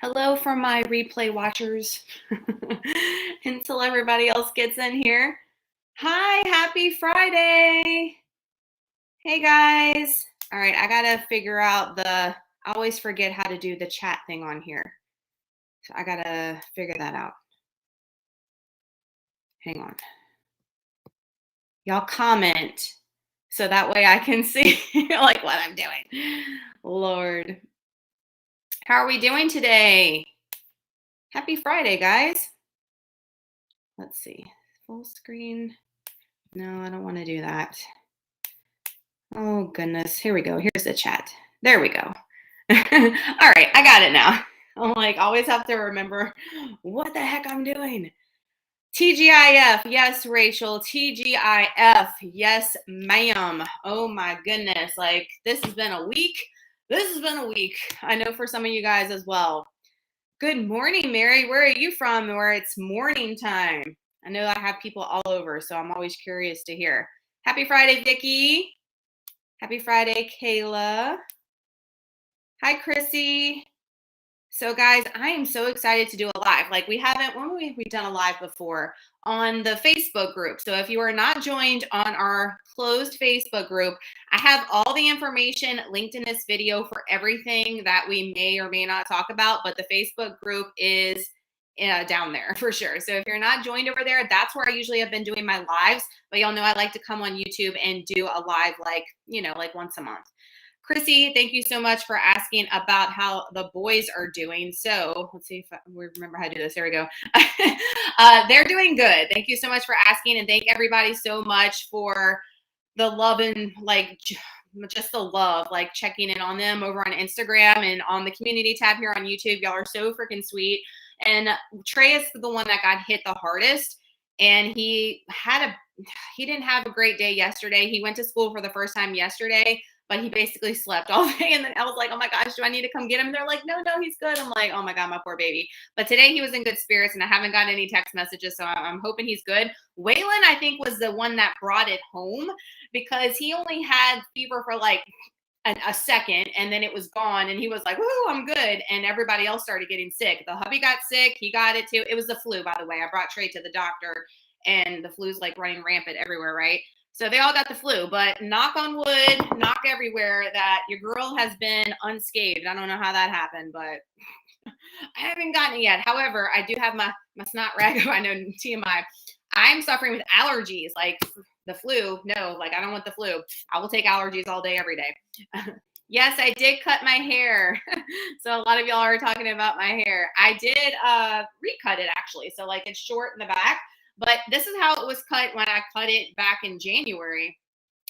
Hello from my replay watchers until everybody else gets in here. Hi, happy Friday. Hey guys. All right, I gotta figure out I always forget how to do the chat thing on here. So I gotta figure that out. Hang on. Y'all comment so that way I can see like what I'm doing. Lord. How are we doing today? Happy Friday, guys. Let's see. Full screen. No, I don't want to do that. Oh, goodness. Here we go. Here's the chat. There we go. All right. I got it now. I'm like, always have to remember what the heck I'm doing. TGIF. Yes, Rachel. TGIF. Yes, ma'am. Oh, my goodness. Like, this has been a week. I know for some of you guys as well. Good morning, Mary. Where are you from where it's morning time? I know I have people all over, so I'm always curious to hear. Happy Friday, Vicki. Happy Friday, Kayla. Hi, Chrissy. So, guys, I am so excited to do a live. Like we've done a live before on the Facebook group. So if you are not joined on our closed Facebook group, I have all the information linked in this video for everything that we may or may not talk about. But the Facebook group is down there for sure. So if you're not joined over there, that's where I usually have been doing my lives. But y'all know I like to come on YouTube and do a live like once a month. Chrissy, thank you so much for asking about how the boys are doing. So let's see if we remember how to do this. There we go. They're doing good. Thank you so much for asking. And thank everybody so much for the love and just the love, like checking in on them over on Instagram and on the community tab here on YouTube. Y'all are so freaking sweet. And Trey is the one that got hit the hardest. And he didn't have a great day yesterday. He went to school for the first time yesterday, but he basically slept all day. And then I was like, oh my gosh, do I need to come get him? They're like, no, he's good. I'm like, oh my God, my poor baby. But today he was in good spirits and I haven't gotten any text messages. So I'm hoping he's good. Waylon, I think, was the one that brought it home because he only had fever for like a second and then it was gone. And he was like, woo, I'm good. And everybody else started getting sick. The hubby got sick. He got it too. It was the flu, by the way. I brought Trey to the doctor and the flu's like running rampant everywhere, right? So they all got the flu, but knock on wood, knock everywhere that your girl has been unscathed. I don't know how that happened, but I haven't gotten it yet. However, I do have my snot rag. I know TMI. I'm suffering with allergies, like the flu. No, like I don't want the flu. I will take allergies all day, every day. Yes, I did cut my hair. So a lot of y'all are talking about my hair. I did recut it actually. So like it's short in the back. But this is how it was cut when I cut it back in January.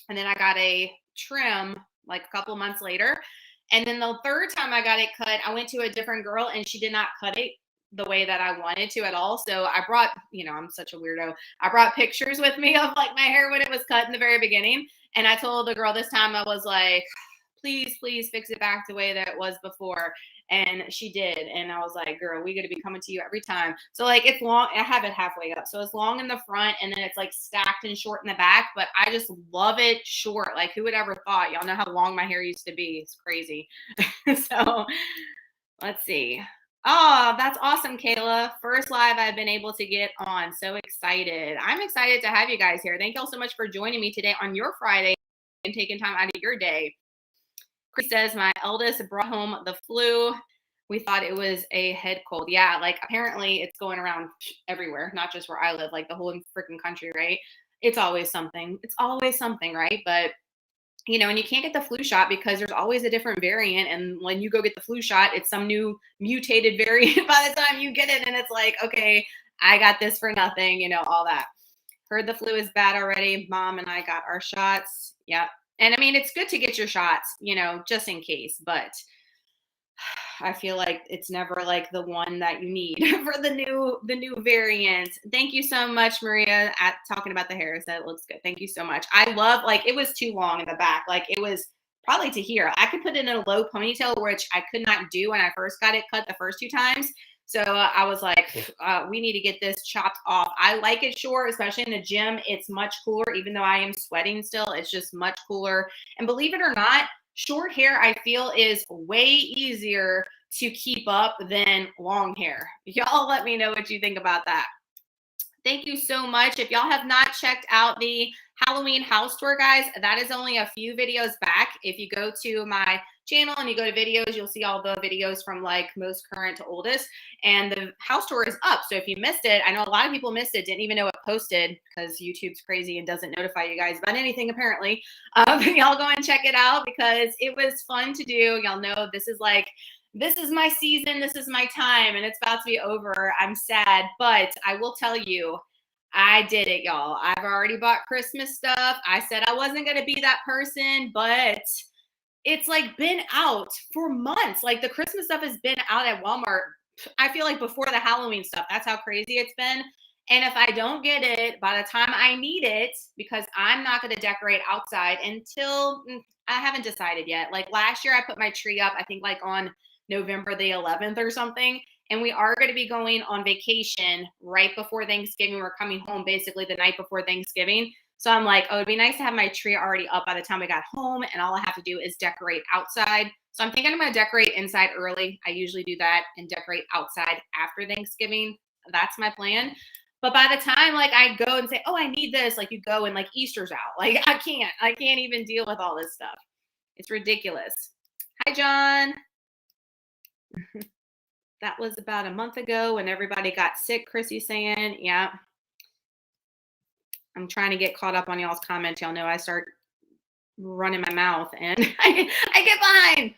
And then I got a trim like a couple months later. And then the third time I got it cut, I went to a different girl and she did not cut it the way that I wanted to at all. So I brought, I'm such a weirdo. I brought pictures with me of like my hair when it was cut in the very beginning. And I told the girl this time, I was like, please fix it back the way that it was before. And she did. And I was like, girl, we got to be coming to you every time. So like it's long. I have it halfway up. So it's long in the front and then it's like stacked and short in the back. But I just love it short. Like who would ever thought? Y'all know how long my hair used to be. It's crazy. So let's see. Oh, that's awesome, Kayla. First live I've been able to get on. So excited. I'm excited to have you guys here. Thank y'all so much for joining me today on your Friday and taking time out of your day. Chris says, my eldest brought home the flu. We thought it was a head cold. Yeah, like apparently it's going around everywhere, not just where I live, like the whole freaking country, right? It's always something. It's always something, right? But, and you can't get the flu shot because there's always a different variant. And when you go get the flu shot, it's some new mutated variant by the time you get it. And it's like, okay, I got this for nothing, all that. Heard the flu is bad already. Mom and I got our shots. Yep. And I mean, it's good to get your shots, just in case, but I feel like it's never like the one that you need for the new variant. Thank you so much, Maria, at talking about the hairs. That looks good. Thank you so much. I love, like, it was too long in the back. Like it was probably to here. I could put it in a low ponytail, which I could not do when I first got it cut the first 2 times. So I was like, we need to get this chopped off. I like it short, especially in the gym. It's much cooler, even though I am sweating still. It's just much cooler. And believe it or not, short hair, I feel, is way easier to keep up than long hair. Y'all let me know what you think about that. Thank you so much. If y'all have not checked out the Halloween house tour, guys, that is only a few videos back. If you go to my channel and you go to videos, you'll see all the videos from like most current to oldest. And the house tour is up. So if you missed it, I know a lot of people missed it, didn't even know it posted because YouTube's crazy and doesn't notify you guys about anything apparently. Y'all go and check it out because it was fun to do. Y'all know this is my season, this is my time, and it's about to be over. I'm sad, but I will tell you, I did it, y'all. I've already bought Christmas stuff. I said I wasn't going to be that person, but it's like been out for months. Like the Christmas stuff has been out at Walmart. I feel like before the Halloween stuff. That's how crazy it's been. And if I don't get it by the time I need it, because I'm not going to decorate outside until I haven't decided yet. Like last year, I put my tree up, I think like on November the 11th or something. And we are going to be going on vacation right before Thanksgiving. We're coming home basically the night before Thanksgiving. So I'm like, oh, it'd be nice to have my tree already up by the time we got home. And all I have to do is decorate outside. So I'm thinking I'm going to decorate inside early. I usually do that and decorate outside after Thanksgiving. That's my plan. But by the time like I go and say, oh, I need this, like you go and like Easter's out. Like I can't even deal with all this stuff. It's ridiculous. Hi, John. That was about a month ago when everybody got sick, Chrissy's saying. Yeah. I'm trying to get caught up on y'all's comments. Y'all know I start running my mouth and I get behind.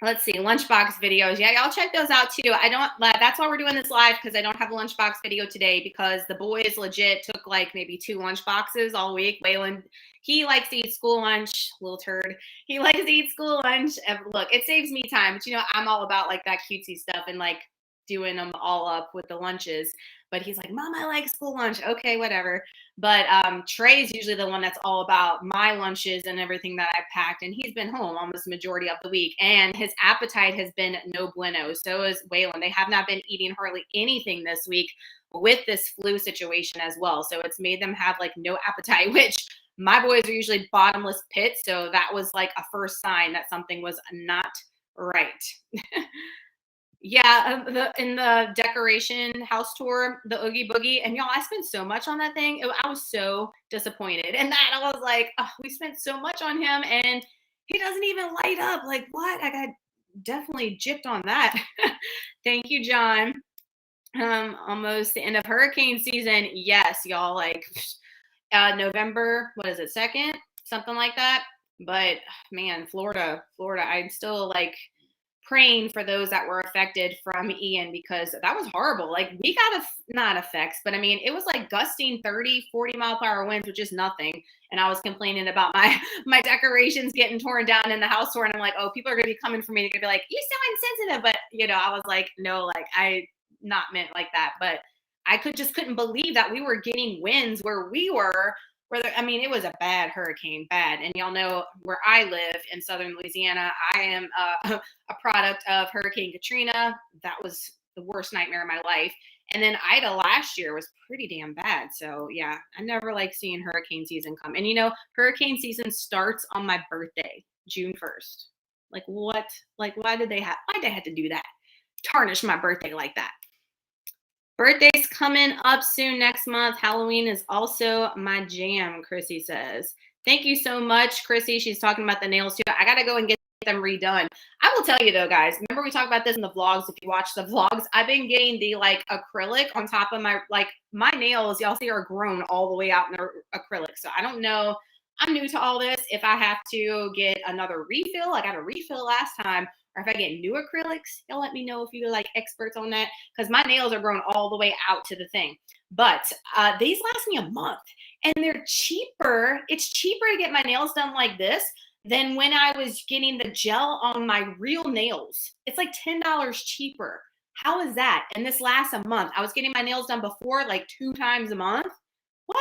Let's see, lunchbox videos. Yeah, y'all check those out too. That's why we're doing this live, because I don't have a lunchbox video today because the boys legit took like maybe 2 lunchboxes all week. Waylon, he likes to eat school lunch, little turd. He likes to eat school lunch. And look, it saves me time, but you know, I'm all about like that cutesy stuff and like doing them all up with the lunches. But he's like, Mom, I like school lunch. Okay, whatever. But Trey's usually the one that's all about my lunches and everything that I packed. And he's been home almost the majority of the week. And his appetite has been no bueno. So is Waylon. They have not been eating hardly anything this week with this flu situation as well. So it's made them have like no appetite, which my boys are usually bottomless pits. So that was like a first sign that something was not right. Yeah, in the decoration house tour, the Oogie Boogie, and y'all, I spent so much on that thing. I was so disappointed. And that I was like, oh, we spent so much on him and he doesn't even light up. Like, what? I got definitely gypped on that. Thank you, John. Almost the end of hurricane season. Yes, y'all, like November, what is it, 2nd? Something like that. But man, Florida, I'm still like praying for those that were affected from Ian, because that was horrible. Like we got not effects, but I mean, it was like gusting 30, 40 mile per hour winds, which is nothing. And I was complaining about my decorations getting torn down in the house tour. And I'm like, oh, people are going to be coming for me. They're going to be like, you so insensitive. But you know, I was like, no, like I not meant like that. But I couldn't believe that we were getting winds where we were. I mean, it was a bad hurricane, bad. And y'all know where I live in southern Louisiana, I am a product of Hurricane Katrina. That was the worst nightmare of my life. And then Ida last year was pretty damn bad. So yeah, I never like seeing hurricane season come. And you know, hurricane season starts on my birthday, June 1st. Like what? Like why'd they have to do that? Tarnish my birthday like that. Birthday's coming up soon next month. Halloween is also my jam, Chrissy says. Thank you so much, Chrissy. She's talking about the nails too. I got to go and get them redone. I will tell you though, guys, remember we talked about this in the vlogs. If you watch the vlogs, I've been getting the like acrylic on top of my nails, y'all see, are grown all the way out in acrylic. So I don't know. I'm new to all this. If I have to get another refill, I got a refill last time, or if I get new acrylics, y'all let me know if you're like experts on that, because my nails are grown all the way out to the thing. But these last me a month, and they're cheaper. It's cheaper to get my nails done like this than when I was getting the gel on my real nails. It's like $10 cheaper. How is that? And this lasts a month. I was getting my nails done before like 2 times a month. What?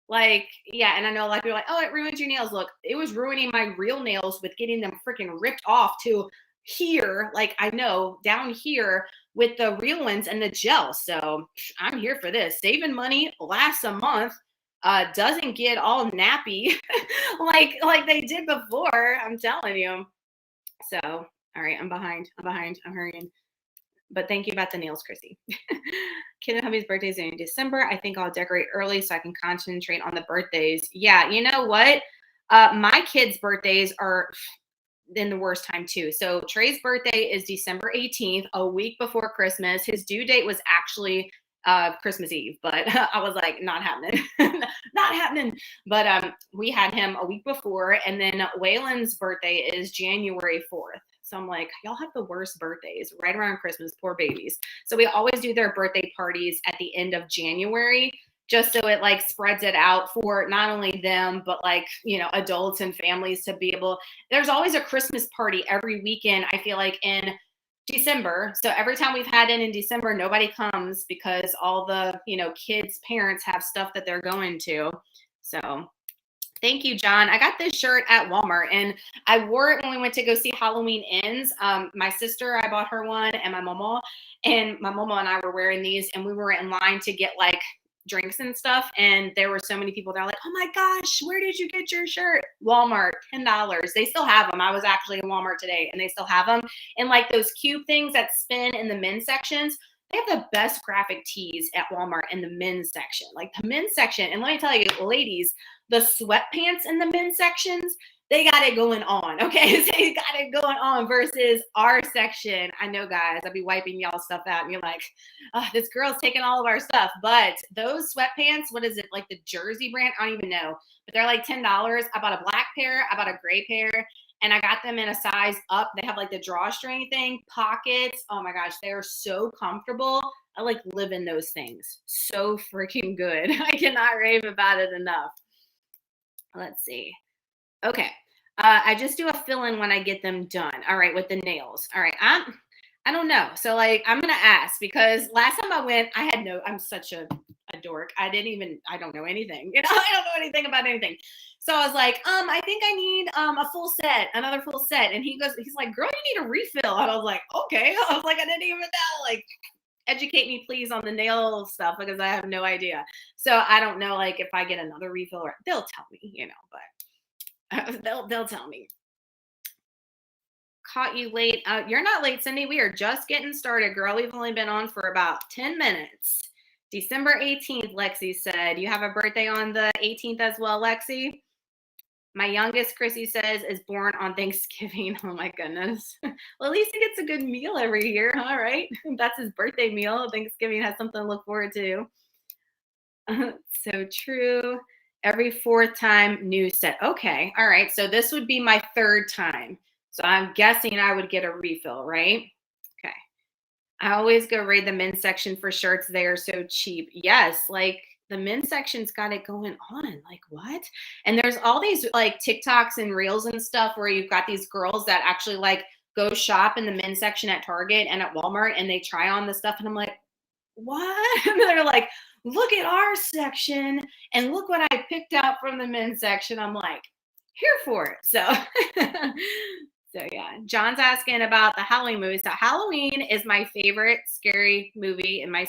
Like, yeah, and I know a lot of people are like, oh, it ruins your nails. Look, it was ruining my real nails with getting them freaking ripped off to here, like I know, down here with the real ones and the gel. So I'm here for this. Saving money, lasts a month, doesn't get all nappy like they did before, I'm telling you. So All right, I'm behind. I'm hurrying. But thank you about the nails, Chrissy. Kid and hubby's birthdays in December. I think I'll decorate early so I can concentrate on the birthdays. Yeah, you know what? My kids' birthdays are in the worst time too. So Trey's birthday is December 18th, a week before Christmas. His due date was actually Christmas Eve, but I was like, not happening, not happening. But we had him a week before, and then Waylon's birthday is January 4th. So I'm like, y'all have the worst birthdays right around Christmas, poor babies. So we always do their birthday parties at the end of January, just so it like spreads it out for not only them, but like, you know, adults and families to be able, there's always a Christmas party every weekend, I feel like, in December. So every time we've had it in December, nobody comes because all the, you know, kids' parents have stuff that they're going to. So thank you, John. I got this shirt at Walmart and I wore it when we went to go see Halloween Ends. My sister, I bought her one, and my mama and I were wearing these, and we were in line to get like drinks and stuff, and there were so many people that were like, oh my gosh, where did you get your shirt? Walmart, $10. They still have them. I was actually in Walmart today and they still have them. And like those cube things that spin in the men's sections, they have the best graphic tees at Walmart in the men's section. Like the men's section, and let me tell you, ladies, the sweatpants in the men's sections, they got it going on. Okay, they got it going on versus our section. I know, guys, I'll be wiping y'all stuff out and you're like, oh, this girl's taking all of our stuff. But those sweatpants, what is it, like the Jersey brand? I don't even know, but they're like $10. I bought a black pair, I bought a gray pair, and I got them in a size up. They have like the drawstring thing, pockets. Oh my gosh, they're so comfortable. I like live in those things. So freaking good. I cannot rave about it enough. Let's see. Okay. I just do a fill-in when I get them done. All right, with the nails. All right. I don't know. So like, I'm going to ask, because last time I went, I'm such a dork. I don't know anything. You know, I don't know anything about anything. So I was like, I think I need a full set, another full set. And he's like, girl, you need a refill. And I was like, okay. I was like, I didn't even know. Like, educate me please on the nail stuff, because I have no idea. So I don't know, like, if I get another refill, or they'll tell me, you know, but they'll tell me. Caught you late. You're not late, Cindy. We are just getting started, girl. We've only been on for about 10 minutes. December 18th, Lexi said. You have a birthday on the 18th as well, Lexi? My youngest, Chrissy says, is born on Thanksgiving. Oh my goodness. Well, at least he gets a good meal every year. All right. That's his birthday meal. Thanksgiving has something to look forward to. So true. Every fourth time, new set. Okay. All right. So this would be my third time. So I'm guessing I would get a refill, right? Okay. I always go raid the men's section for shirts. They are so cheap. Yes. Like, the men's section's got it going on. Like, what? And there's all these like TikToks and reels and stuff where you've got these girls that actually like go shop in the men's section at Target and at Walmart, and they try on the stuff. And I'm like, what? And they're like, look at our section and look what I picked out from the men's section. I'm like, here for it. So so yeah, John's asking about the Halloween movie. So Halloween is my favorite scary movie and my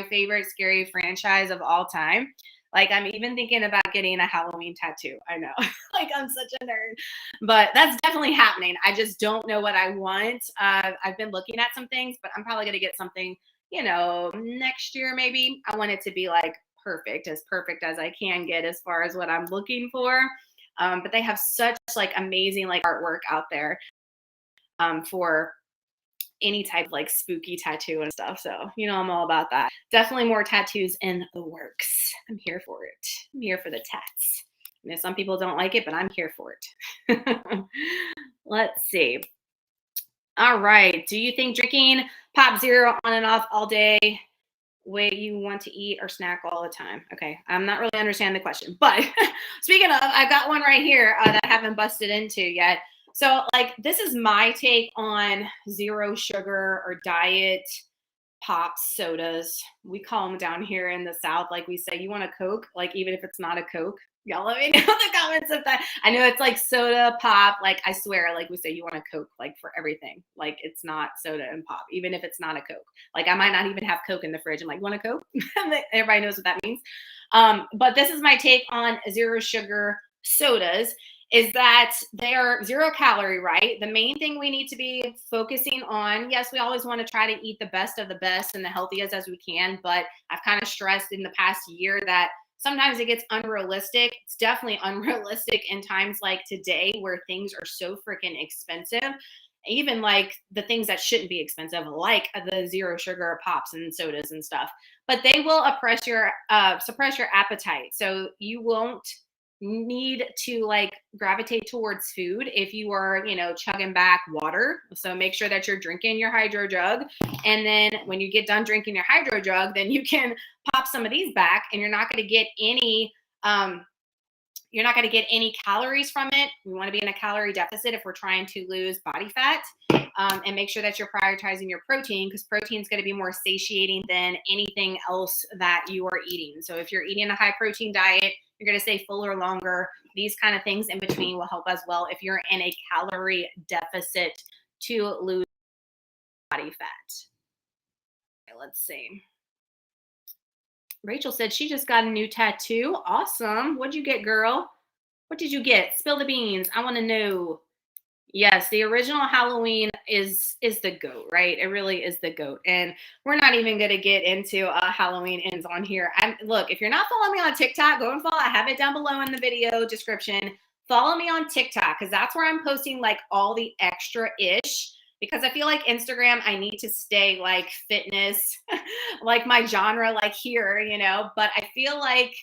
favorite scary franchise of all time. Like, I'm even thinking about getting a Halloween tattoo. I know, like, I'm such a nerd, but that's definitely happening. I just don't know what I want. I've been looking at some things, but I'm probably going to get something, you know, next year maybe. I want it to be like perfect as I can get as far as what I'm looking for. But they have such like amazing like artwork out there for any type of like spooky tattoo and stuff. So, you know, I'm all about that. Definitely more tattoos in the works. I'm here for it. I'm here for the tats. You know, some people don't like it, but I'm here for it. Let's see. All right. Do you think drinking Pop Zero on and off all day way you want to eat or snack all the time? Okay, I'm not really understanding the question, but speaking of, I got one right here that I haven't busted into yet. So like, this is my take on zero sugar or diet pops, sodas. We call them down here in the South, like we say, you want a Coke? Like, even if it's not a Coke, y'all let me know in the comments if that. I know it's like soda, pop. Like, I swear, like we say, you want a Coke, like for everything. Like, it's not soda and pop, even if it's not a Coke. Like, I might not even have Coke in the fridge. I'm like, want a Coke? Everybody knows what that means. But this is my take on zero sugar sodas. is that they are 0 calorie, right? The main thing we need to be focusing on, yes, we always want to try to eat the best of the best and the healthiest as we can, but I've kind of stressed in the past year that sometimes it gets unrealistic. It's definitely unrealistic in times like today where things are so freaking expensive. Even like the things that shouldn't be expensive, like the 0 sugar pops and sodas and stuff, but they will suppress your appetite. So you won't need to like gravitate towards food if you are, chugging back water. So make sure that you're drinking your HYDROJUG. And then when you get done drinking your HYDROJUG, then you can pop some of these back, and you're not going to get any calories from it. We want to be in a calorie deficit if we're trying to lose body fat, and make sure that you're prioritizing your protein, because protein is going to be more satiating than anything else that you are eating. So if you're eating a high protein diet, you're going to stay fuller longer. These kind of things in between will help as well if you're in a calorie deficit to lose body fat. Okay, let's see. Rachel said she just got a new tattoo. Awesome. What'd you get, girl? What did you get? Spill the beans. I want to know. Yes, the original Halloween is the GOAT, right? It really is the GOAT. And we're not even going to get into Halloween ends on here. Look, if you're not following me on TikTok, go and follow. I have it down below in the video description. Follow me on TikTok, because that's where I'm posting like all the extra-ish, because I feel like Instagram, I need to stay like fitness, like my genre, like here, but I feel like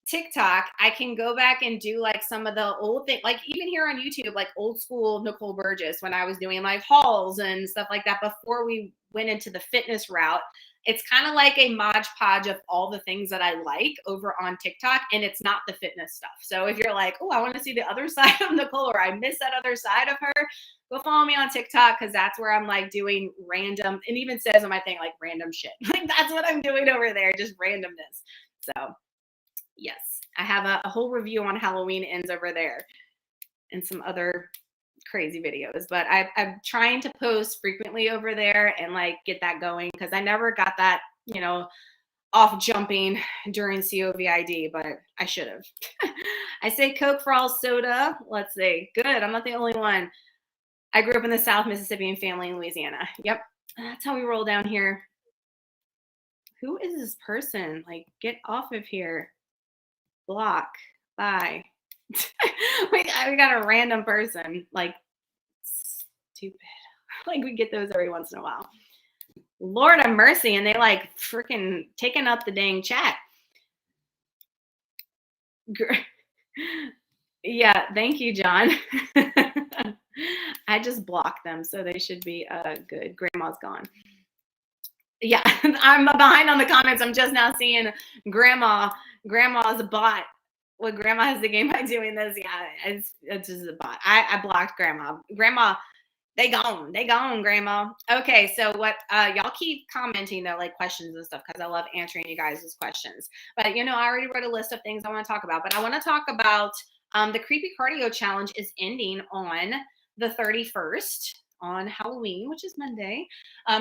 TikTok, I can go back and do like some of the old things, like even here on YouTube, like old school NICOLE BURGESS, when I was doing like hauls and stuff like that before we went into the fitness route. It's kind of like a Mod Podge of all the things that I like over on TikTok, and it's not the fitness stuff. So if you're like, oh, I want to see the other side of NICOLE, or I miss that other side of her, go follow me on TikTok, because that's where I'm like doing random, and even says on my thing, like random shit. Like that's what I'm doing over there, just randomness. So yes, I have a whole review on Halloween ends over there and some other crazy videos, but I'm trying to post frequently over there and like get that going, because I never got that, off jumping during COVID, but I should have. I say Coke for all soda. Let's see. Good. I'm not the only one. I grew up in the South, Mississippian family in Louisiana. Yep. That's how we roll down here. Who is this person? Like, get off of here. Block. Bye. we got a random person. Like, stupid. Like, we get those every once in a while. Lord of mercy. And they like freaking taking up the dang chat. Yeah. Thank you, John. I just blocked them, so they should be good. Grandma's gone. Yeah, I'm behind on the comments. I'm just now seeing grandma's a bot. Well, grandma has the game by doing this. Yeah, it's just a bot. I blocked grandma. Grandma, they gone, grandma. Okay, so what y'all keep commenting though, like questions and stuff, because I love answering you guys' questions. But I already wrote a list of things I want to talk about. But I want to talk about the Creepy Cardio Challenge is ending on the 31st. On Halloween, which is Monday.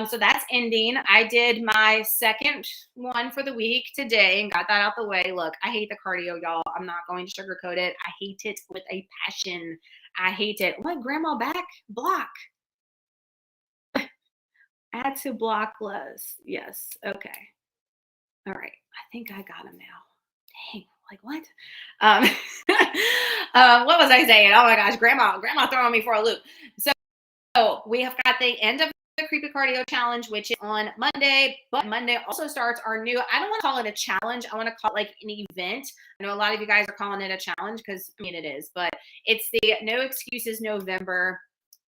So that's ending. I did my second one for the week today and got that out the way. Look, I hate the cardio, y'all. I'm not going to sugarcoat it. I hate it with a passion. I hate it. What, grandma back? Block. Add to block list. Yes. Okay. All right. I think I got him now. Dang. Like what? What was I saying? Oh my gosh, grandma throwing me for a loop. So we have got the end of the Creepy Cardio Challenge, which is on Monday, but Monday also starts our new, I don't want to call it a challenge. I want to call it like an event. I know a lot of you guys are calling it a challenge because, it is, but it's the No Excuses November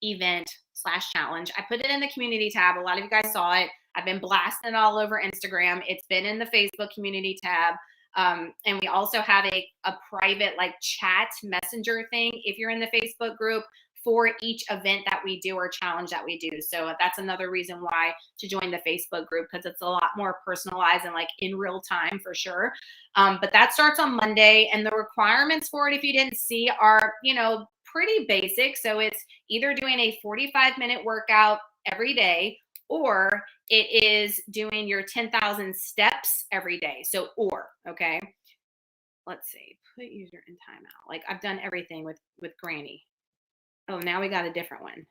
event / challenge. I put it in the community tab. A lot of you guys saw it. I've been blasting it all over Instagram. It's been in the Facebook community tab. And we also have a private like chat messenger thing if you're in the Facebook group for each event that we do or challenge that we do. So that's another reason why to join the Facebook group, because it's a lot more personalized and like in real time for sure. But that starts on Monday, and the requirements for it, if you didn't see, are, pretty basic. So it's either doing a 45-minute workout every day, or it is doing your 10,000 steps every day. So, okay. let's see, put user in timeout. Like I've done everything with Granny. Oh, now we got a different one.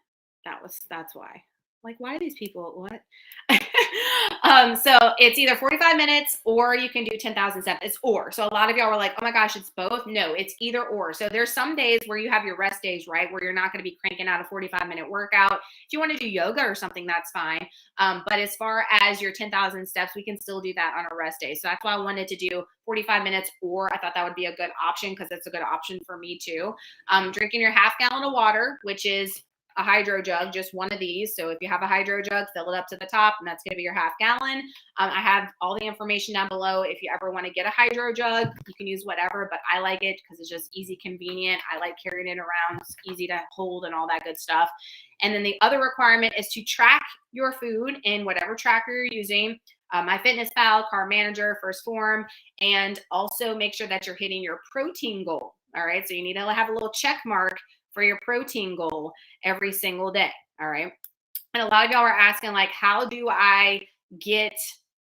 That's why. Like, why do these people what? So it's either 45 minutes or you can do 10,000 steps. It's or. So a lot of y'all were like, oh my gosh, it's both. No, it's either or. So there's some days where you have your rest days, right? Where you're not going to be cranking out a 45-minute workout. If you want to do yoga or something, that's fine. But as far as your 10,000 steps, we can still do that on a rest day. So that's why I wanted to do 45 minutes, or I thought that would be a good option because it's a good option for me too. Drinking your half gallon of water, which is a HYDROJUG, just one of these. So if you have a HYDROJUG, fill it up to the top, and that's going to be your half gallon. I have all the information down below. If you ever want to get a HYDROJUG, you can use whatever, but I like it because it's just easy, convenient. I like carrying it around. It's easy to hold and all that good stuff. And then the other requirement is to track your food in whatever tracker you're using. MyFitnessPal, Carb Manager, First Form, and also make sure that you're hitting your protein goal. All right. So you need to have a little check mark for your protein goal every single day. All right. And a lot of y'all are asking, like, how do I get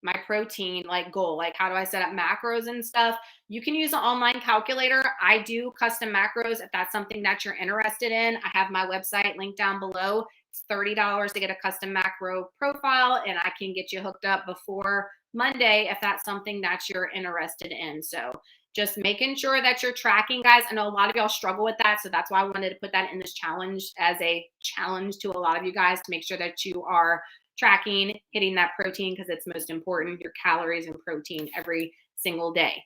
my protein like goal? Like, how do I set up macros and stuff? You can use an online calculator. I do custom macros if that's something that you're interested in. I have my website linked down below. It's $30 to get a custom macro profile, and I can get you hooked up before Monday if that's something that you're interested in. So just making sure that you're tracking, guys. I know a lot of y'all struggle with that. So that's why I wanted to put that in this challenge as a challenge to a lot of you guys to make sure that you are tracking, hitting that protein because it's most important, your calories and protein every single day.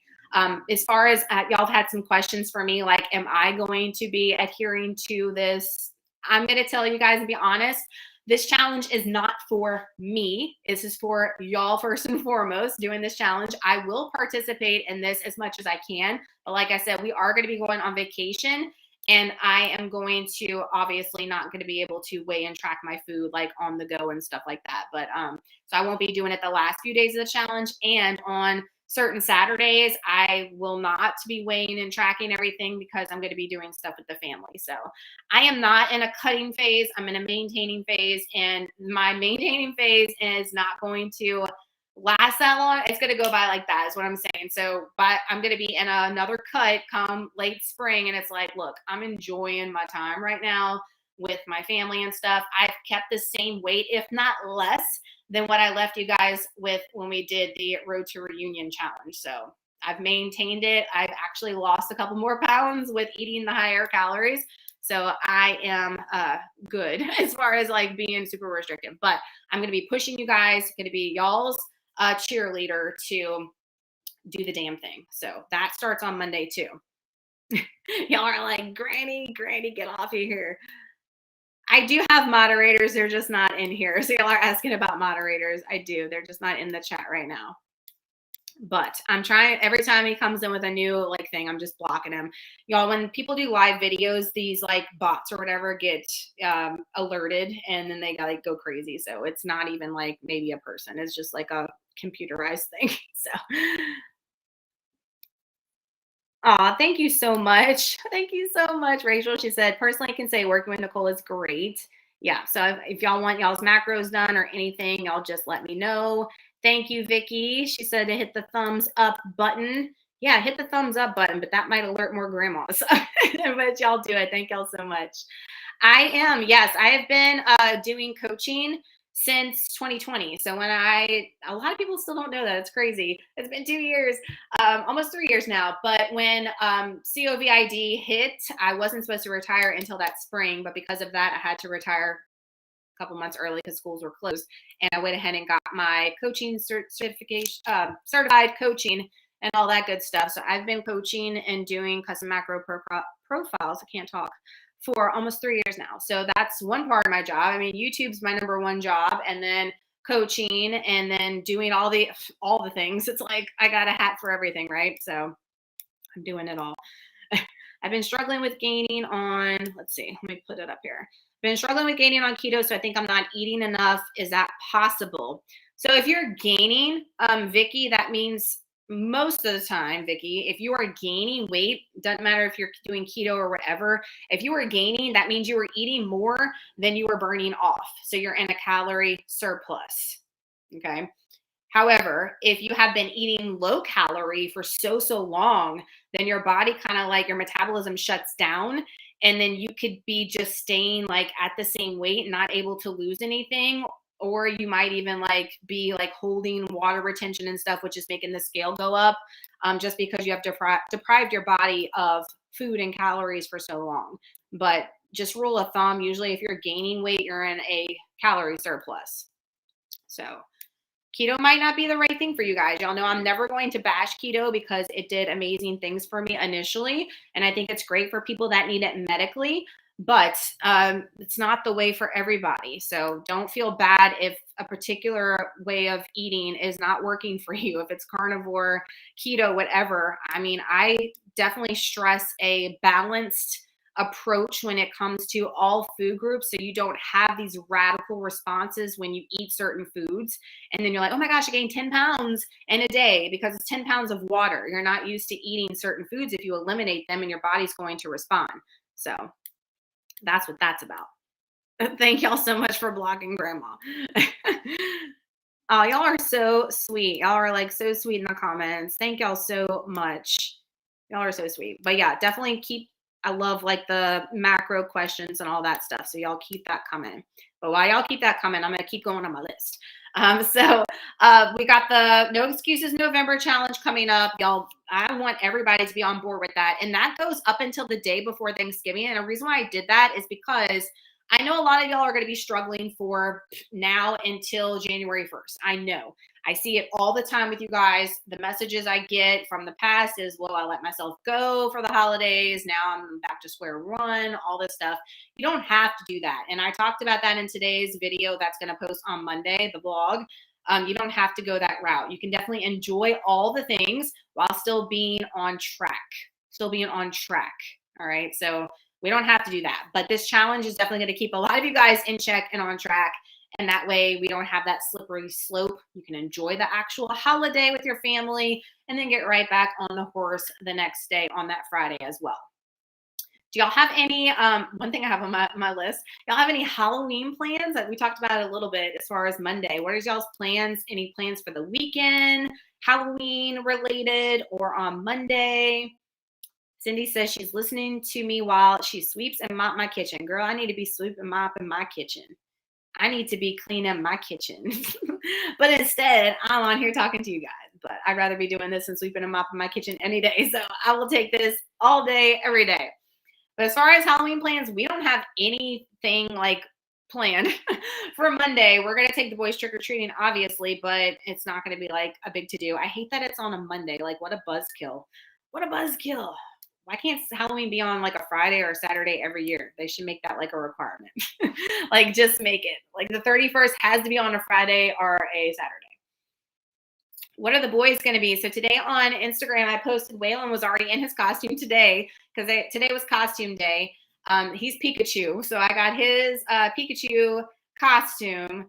As far as y'all have had some questions for me, like, am I going to be adhering to this? I'm going to tell you guys and be honest. This challenge is not for me. This is for y'all first and foremost doing this challenge. I will participate in this as much as I can. But like I said, we are going to be going on vacation, and I am going to obviously not going to be able to weigh and track my food like on the go and stuff like that. But so I won't be doing it the last few days of the challenge. And on certain Saturdays, I will not be weighing and tracking everything because I'm going to be doing stuff with the family. So I am not in a cutting phase. I'm in a maintaining phase, and my maintaining phase is not going to last that long. It's going to go by like that is what I'm saying. So I'm going to be in another cut come late spring, and it's like, look, I'm enjoying my time right now with my family and stuff. I've kept the same weight, if not less, than what I left you guys with when we did the Road to Reunion challenge. So I've maintained it. I've actually lost a couple more pounds with eating the higher calories. So I am good as far as like being super restrictive. But I'm going to be pushing you guys, going to be y'all's cheerleader to do the damn thing. So that starts on Monday too. Y'all are like, Granny, get off of here. I do have moderators. They're just not in here. So y'all are asking about moderators. I do. They're just not in the chat right now. But I'm trying, every time he comes in with a new like thing, I'm just blocking him. Y'all, when people do live videos, these like bots or whatever get alerted, and then they like go crazy. So it's not even like maybe a person. It's just like a computerized thing. So thank you so much. Thank you so much, Rachel. She said, personally, I can say working with Nicole is great. Yeah. So if y'all want y'all's macros done or anything, y'all just let me know. Thank you, Vicky. She said to hit the thumbs up button. Yeah, hit the thumbs up button, but that might alert more grandmas. But y'all do it. Thank y'all so much. Yes, I have been doing coaching since 2020. So a lot of people still don't know that. It's crazy. It's been 2 years, almost 3 years now. But when COVID hit, I wasn't supposed to retire until that spring. But because of that, I had to retire a couple months early because schools were closed. And I went ahead and got my coaching certification, certified coaching and all that good stuff. So I've been coaching and doing custom macro profiles. I can't talk. For almost 3 years now. So that's one part of my job. I mean, YouTube's my number one job, and then coaching, and then doing all the things. It's like I got a hat for everything, right? So I'm doing it all. I've been struggling with gaining on, let's see, let me put it up here. Been struggling with gaining on keto, so I think I'm not eating enough. Is that possible? So if you're gaining, Vicky, that means most of the time, Vicky, if you are gaining weight, doesn't matter if you're doing keto or whatever, if you are gaining, that means you are eating more than you are burning off. So you're in a calorie surplus. Okay. However, if you have been eating low calorie for so long, then your body kind of like your metabolism shuts down, and then you could be just staying like at the same weight, not able to lose anything, or you might even like be like holding water retention and stuff, which is making the scale go up, just because you have deprived your body of food and calories for so long. But just rule of thumb, usually if you're gaining weight, you're in a calorie surplus. So keto might not be the right thing for you guys. Y'all know I'm never going to bash keto because it did amazing things for me initially. And I think it's great for people that need it medically, but it's not the way for everybody. So don't feel bad if a particular way of eating is not working for you. If it's carnivore, keto, whatever. I mean, I definitely stress a balanced approach when it comes to all food groups, so you don't have these radical responses when you eat certain foods and then you're like, oh my gosh, I gained 10 pounds in a day because it's 10 pounds of water. You're not used to eating certain foods. If you eliminate them, and your body's going to respond. So that's what that's about. Thank y'all so much for blocking grandma. Oh, y'all are so sweet. Y'all are like so sweet in the comments. Thank y'all so much. Y'all are so sweet. But yeah, definitely I love like the macro questions and all that stuff. So y'all keep that coming. But while y'all keep that coming, I'm going to keep going on my list. We got the No Excuses November challenge coming up. Y'all, I want everybody to be on board with that. And that goes up until the day before Thanksgiving. And the reason why I did that is because I know a lot of y'all are going to be struggling for now until January 1st. I know. I see it all the time with you guys. The messages I get from the past is, well, I let myself go for the holidays. Now I'm back to square one, all this stuff. You don't have to do that. And I talked about that in today's video that's going to post on Monday, the vlog. You don't have to go that route. You can definitely enjoy all the things while still being on track. All right. So we don't have to do that. But this challenge is definitely going to keep a lot of you guys in check and on track. And that way we don't have that slippery slope. You can enjoy the actual holiday with your family and then get right back on the horse the next day on that Friday as well. Do y'all have any, one thing I have on my list, y'all have any Halloween plans? We talked about it a little bit as far as Monday. What is y'all's plans? Any plans for the weekend, Halloween related, or on Monday? Cindy says she's listening to me while she sweeps and mop my kitchen. Girl, I need to be sweeping and mopping my kitchen. I need to be cleaning my kitchen. But instead, I'm on here talking to you guys. But I'd rather be doing this than sweeping and mopping my kitchen any day. So I will take this all day, every day. But as far as Halloween plans, we don't have anything like planned for Monday. We're going to take the boys trick-or-treating, obviously, but it's not going to be like a big to-do. I hate that it's on a Monday. Like, what a buzzkill. What a buzzkill. Why can't Halloween be on like a Friday or a Saturday every year? They should make that like a requirement. Like, just make it. Like, the 31st has to be on a Friday or a Saturday. What are the boys going to be? So today on Instagram, I posted Waylon was already in his costume today because today was costume day. He's Pikachu. So I got his Pikachu costume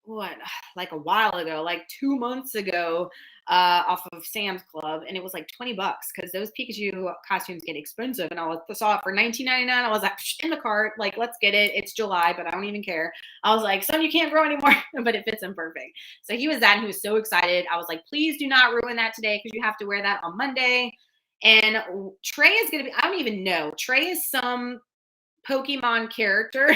like a while ago, like 2 months ago, off of Sam's Club, and it was like $20 because those Pikachu costumes get expensive. And I saw it for $19.99. I was like, in the cart, like, let's get it. It's July, but I don't even care. I was like, son, you can't grow anymore, but it fits him perfect. So he was that, and he was so excited. I was like, please do not ruin that today because you have to wear that on Monday. And Trey is gonna be, I don't even know. Trey is some Pokemon character.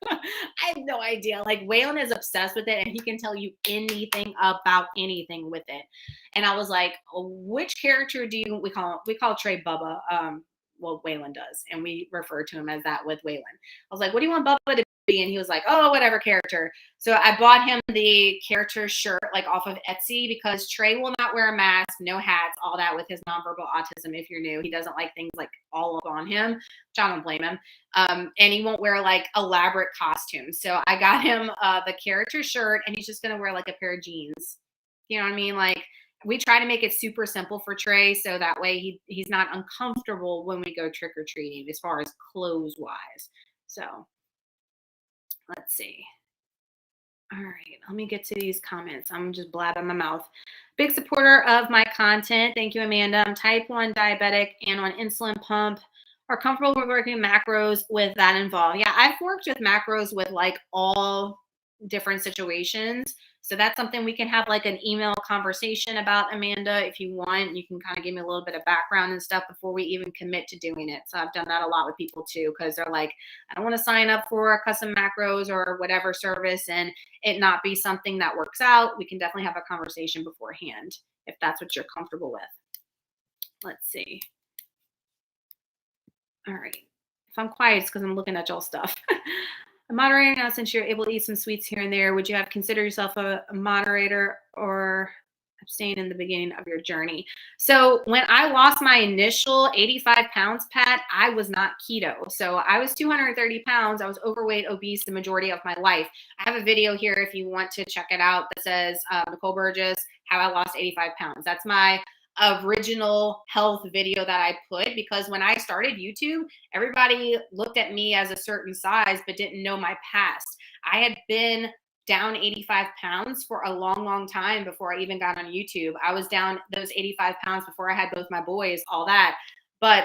I have no idea. Like, Waylon is obsessed with it, and he can tell you anything about anything with it. And I was like, which character do you, we call Trey Bubba. Well, Waylon does, and we refer to him as that with Waylon. I was like, what do you want Bubba to be? And he was like, oh, whatever character. So I bought him the character shirt like off of Etsy because Trey will not wear a mask, no hats, all that with his nonverbal autism. If you're new, he doesn't like things like all up on him, which I don't blame him. And he won't wear like elaborate costumes. So I got him the character shirt, and he's just going to wear like a pair of jeans. You know what I mean? Like, we try to make it super simple for Trey so that way he's not uncomfortable when we go trick-or-treating as far as clothes wise. So let's see. All right, let me get to these comments. I'm just blabbing my mouth. Big supporter of my content. Thank you, Amanda. I'm type 1 diabetic and on insulin pump. Are comfortable with working macros with that involved? Yeah, I've worked with macros with like all different situations. So that's something we can have like an email conversation about, Amanda, if you want. You can kind of give me a little bit of background and stuff before we even commit to doing it. So I've done that a lot with people too, because they're like, I don't want to sign up for a custom macros or whatever service and it not be something that works out. We can definitely have a conversation beforehand if that's what you're comfortable with. Let's see. All right. If I'm quiet, it's because I'm looking at y'all stuff. A moderator now, since you're able to eat some sweets here and there, would you have considered yourself a moderator or abstain in the beginning of your journey? So when I lost my initial 85 pounds, Pat, I was not keto. So I was 230 pounds. I was overweight, obese the majority of my life. I have a video here if you want to check it out that says Nicole Burgess, how I lost 85 pounds. That's my original health video that I put, because when I started YouTube, everybody looked at me as a certain size but didn't know my past. I had been down 85 pounds for a long, long time before I even got on YouTube. I was down those 85 pounds before I had both my boys, all that. But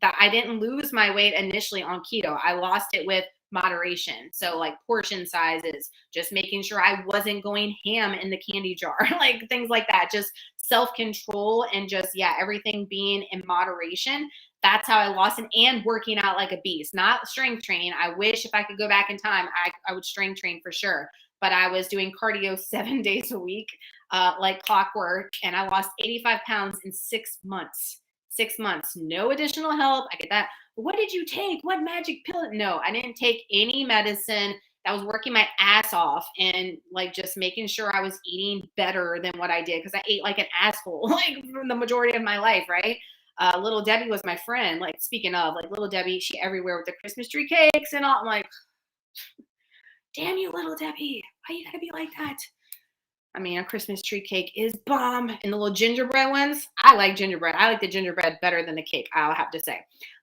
that I didn't lose my weight initially on keto. I lost it with moderation. So like portion sizes, just making sure I wasn't going ham in the candy jar, like things like that. Just self-control and just, yeah, everything being in moderation. That's how I lost it, and working out like a beast, not strength training. I wish if I could go back in time, I would strength train for sure. But I was doing cardio 7 days a week, like clockwork. And I lost 85 pounds in 6 months. 6 months, no additional help. I get that. What did you take? What magic pill? No, I didn't take any medicine. I was working my ass off and like just making sure I was eating better than what I did, because I ate like an asshole like for the majority of my life, right? Little Debbie was my friend. Like, speaking of, like, Little Debbie, she everywhere with the Christmas tree cakes and all. I'm like, damn you, Little Debbie, why you gotta be like that? I mean, a Christmas tree cake is bomb. And the little gingerbread ones, I like gingerbread. I like the gingerbread better than the cake, I'll have to say.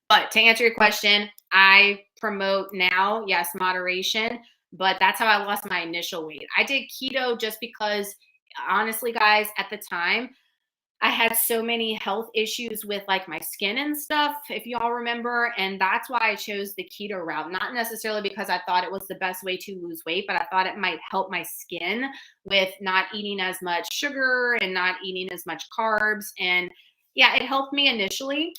But to answer your question, I promote now, yes, moderation, but that's how I lost my initial weight. I did keto just because, honestly, guys, at the time, I had so many health issues with like my skin and stuff, if y'all remember. And that's why I chose the keto route. Not necessarily because I thought it was the best way to lose weight, but I thought it might help my skin with not eating as much sugar and not eating as much carbs. And yeah, it helped me initially,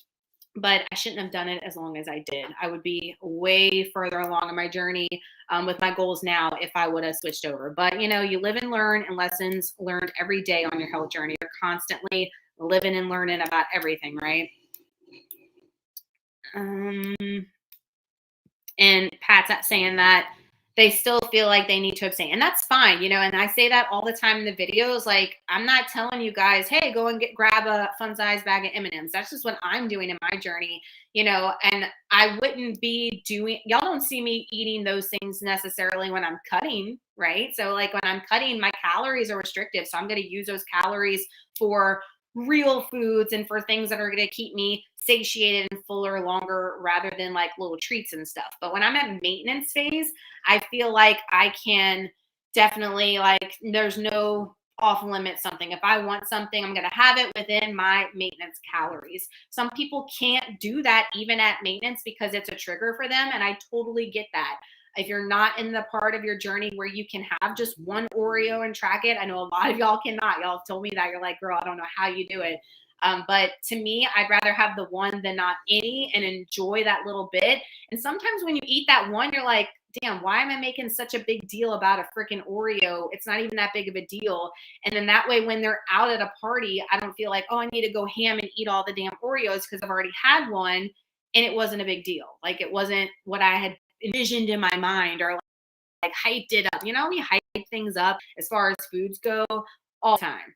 but I shouldn't have done it as long as I did. I would be way further along in my journey with my goals now if I would have switched over. But you know, you live and learn, and lessons learned every day on your health journey. You're constantly living and learning about everything, right? And Pat's saying that they still feel like they need to abstain, and that's fine, you know. And I say that all the time in the videos. Like, I'm not telling you guys, hey, go and grab a fun size bag of M&Ms. That's just what I'm doing in my journey, you know. And I wouldn't be doing, y'all don't see me eating those things necessarily when I'm cutting, right? So like when I'm cutting, my calories are restrictive, so I'm going to use those calories for real foods and for things that are going to keep me satiated and fuller longer, rather than like little treats and stuff. But when I'm at maintenance phase, I feel like I can definitely, like, there's no off limit something. If I want something, I'm going to have it within my maintenance calories. Some people can't do that even at maintenance because it's a trigger for them. And I totally get that. If you're not in the part of your journey where you can have just one Oreo and track it, I know a lot of y'all cannot. Y'all have told me that. You're like, girl, I don't know how you do it. But to me, I'd rather have the one than not any and enjoy that little bit. And sometimes when you eat that one, you're like, damn, why am I making such a big deal about a freaking Oreo? It's not even that big of a deal. And then that way, when they're out at a party, I don't feel like, oh, I need to go ham and eat all the damn Oreos because I've already had one and it wasn't a big deal. Like, it wasn't what I had envisioned in my mind, or like hyped it up. You know, we hype things up as far as foods go all the time.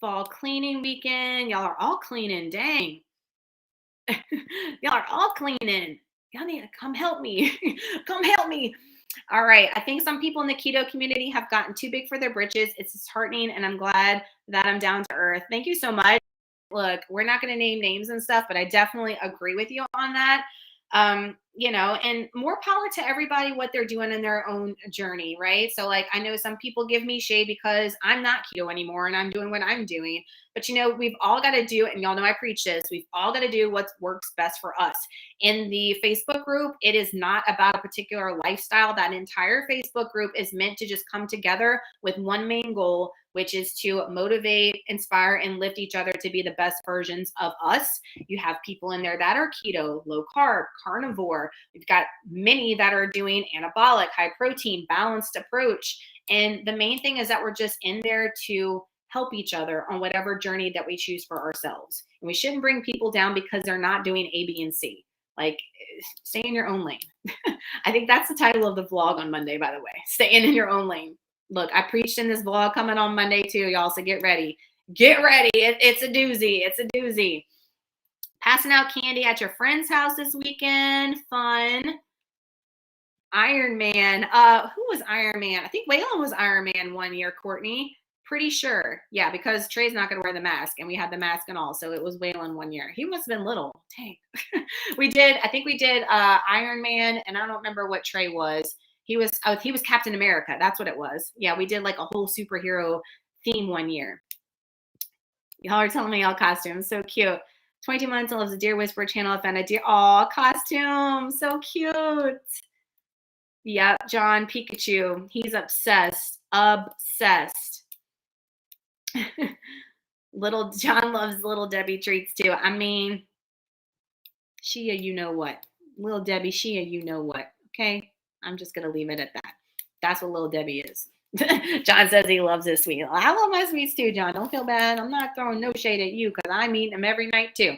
Fall cleaning weekend. Y'all are all cleaning. Dang. Y'all are all cleaning. Y'all need to come help me. Come help me. All right. I think some people in the keto community have gotten too big for their britches. It's disheartening, and I'm glad that I'm down to earth. Thank you so much. Look, we're not going to name names and stuff, but I definitely agree with you on that. You know, and more power to everybody what they're doing in their own journey, right? So like, I know some people give me shade because I'm not keto anymore and I'm doing what I'm doing. But we've all got to do, and y'all know I preach this, we've all got to do what works best for us. In the Facebook group, it is not about a particular lifestyle. That entire Facebook group is meant to just come together with one main goal, which is to motivate, inspire, and lift each other to be the best versions of us. You have people in there that are keto, low carb, carnivore. We've got many that are doing anabolic, high protein, balanced approach. And the main thing is that we're just in there to help each other on whatever journey that we choose for ourselves. And we shouldn't bring people down because they're not doing A, B, and C. Like, stay in your own lane. I think that's the title of the vlog on Monday, by the way. Staying in your own lane. Look, I preached in this vlog coming on Monday too, y'all, so get ready. Get ready. It's a doozy. It's a doozy. Passing out candy at your friend's house this weekend. Fun. Iron Man. Who was Iron Man? I think Waylon was Iron Man one year, Courtney. Pretty sure. Yeah, because Trey's not going to wear the mask, and we had the mask and all, so it was Waylon one year. He must have been little. Dang. I think we did Iron Man, and I don't remember what Trey was. He was Captain America. That's what it was. Yeah, we did like a whole superhero theme one year. Y'all are telling me all costumes. So cute. 22 months and loves the Deer Whisperer channel. I found a deer. Aw, costume. So cute. Yep, John Pikachu. He's obsessed. Obsessed. Little John loves Little Debbie treats too. I mean, she a you know what. Little Debbie, she a you know what. Okay? I'm just going to leave it at that. That's what Little Debbie is. John says he loves his sweet. I love my sweets too, John. Don't feel bad. I'm not throwing no shade at you because I'm eating them every night too.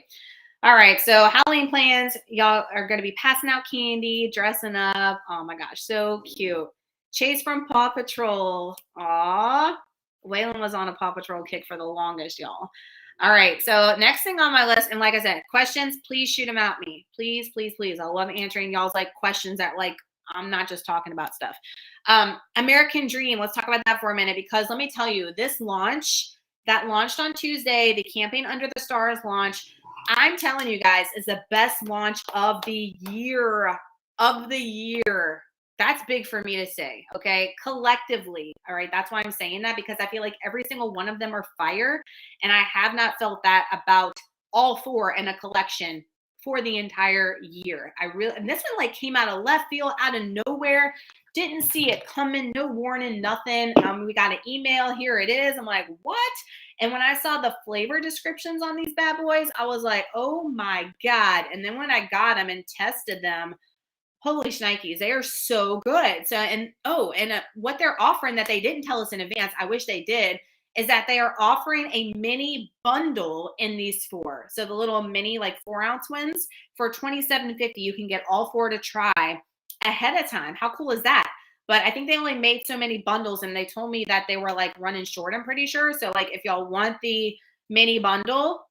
All right, so Halloween plans. Y'all are going to be passing out candy, dressing up. Oh my gosh, so cute. Chase from Paw Patrol. Aw. Waylon was on a Paw Patrol kick for the longest, y'all. All right, so next thing on my list, and like I said, questions, please shoot them at me. Please, please, please. I love answering y'all's like questions that like I'm not just talking about stuff. American Dream, let's talk about that for a minute, because let me tell you, this launch that launched on Tuesday, the Camping Under the Stars launch, I'm telling you guys, is the best launch of the year. That's big for me to say, okay? Collectively, all right? That's why I'm saying that, because I feel like every single one of them are fire, and I have not felt that about all four in a collection for the entire year. And this one like came out of left field, out of nowhere. Didn't see it coming, no warning, nothing. We got an email, here it is. I'm like, what? And when I saw the flavor descriptions on these bad boys, I was like, oh my God. And then when I got them and tested them, holy shnikes, they are so good. So, what they're offering that they didn't tell us in advance, I wish they did, is that they are offering a mini bundle in these four. So the little mini, like 4-ounce ones for $27.50, you can get all four to try ahead of time. How cool is that? But I think they only made so many bundles, and they told me that they were like running short, I'm pretty sure. So like if y'all want the mini bundle,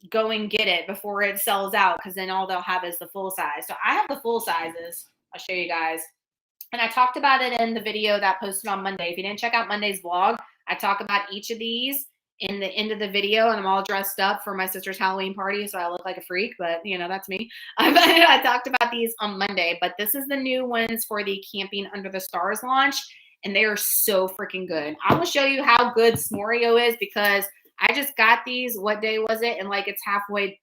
go and get it before it sells out, because then all they'll have is the full size. So I have the full sizes. I'll show you guys. And I talked about it in the video that posted on Monday. If you didn't check out Monday's vlog, I talk about each of these in the end of the video, and I'm all dressed up for my sister's Halloween party, so I look like a freak, but that's me. I talked about these on Monday, but this is the new ones for the Camping Under the Stars launch, and they are so freaking good. I will show you how good Smorio is, because I just got these. What day was it? And like it's halfway.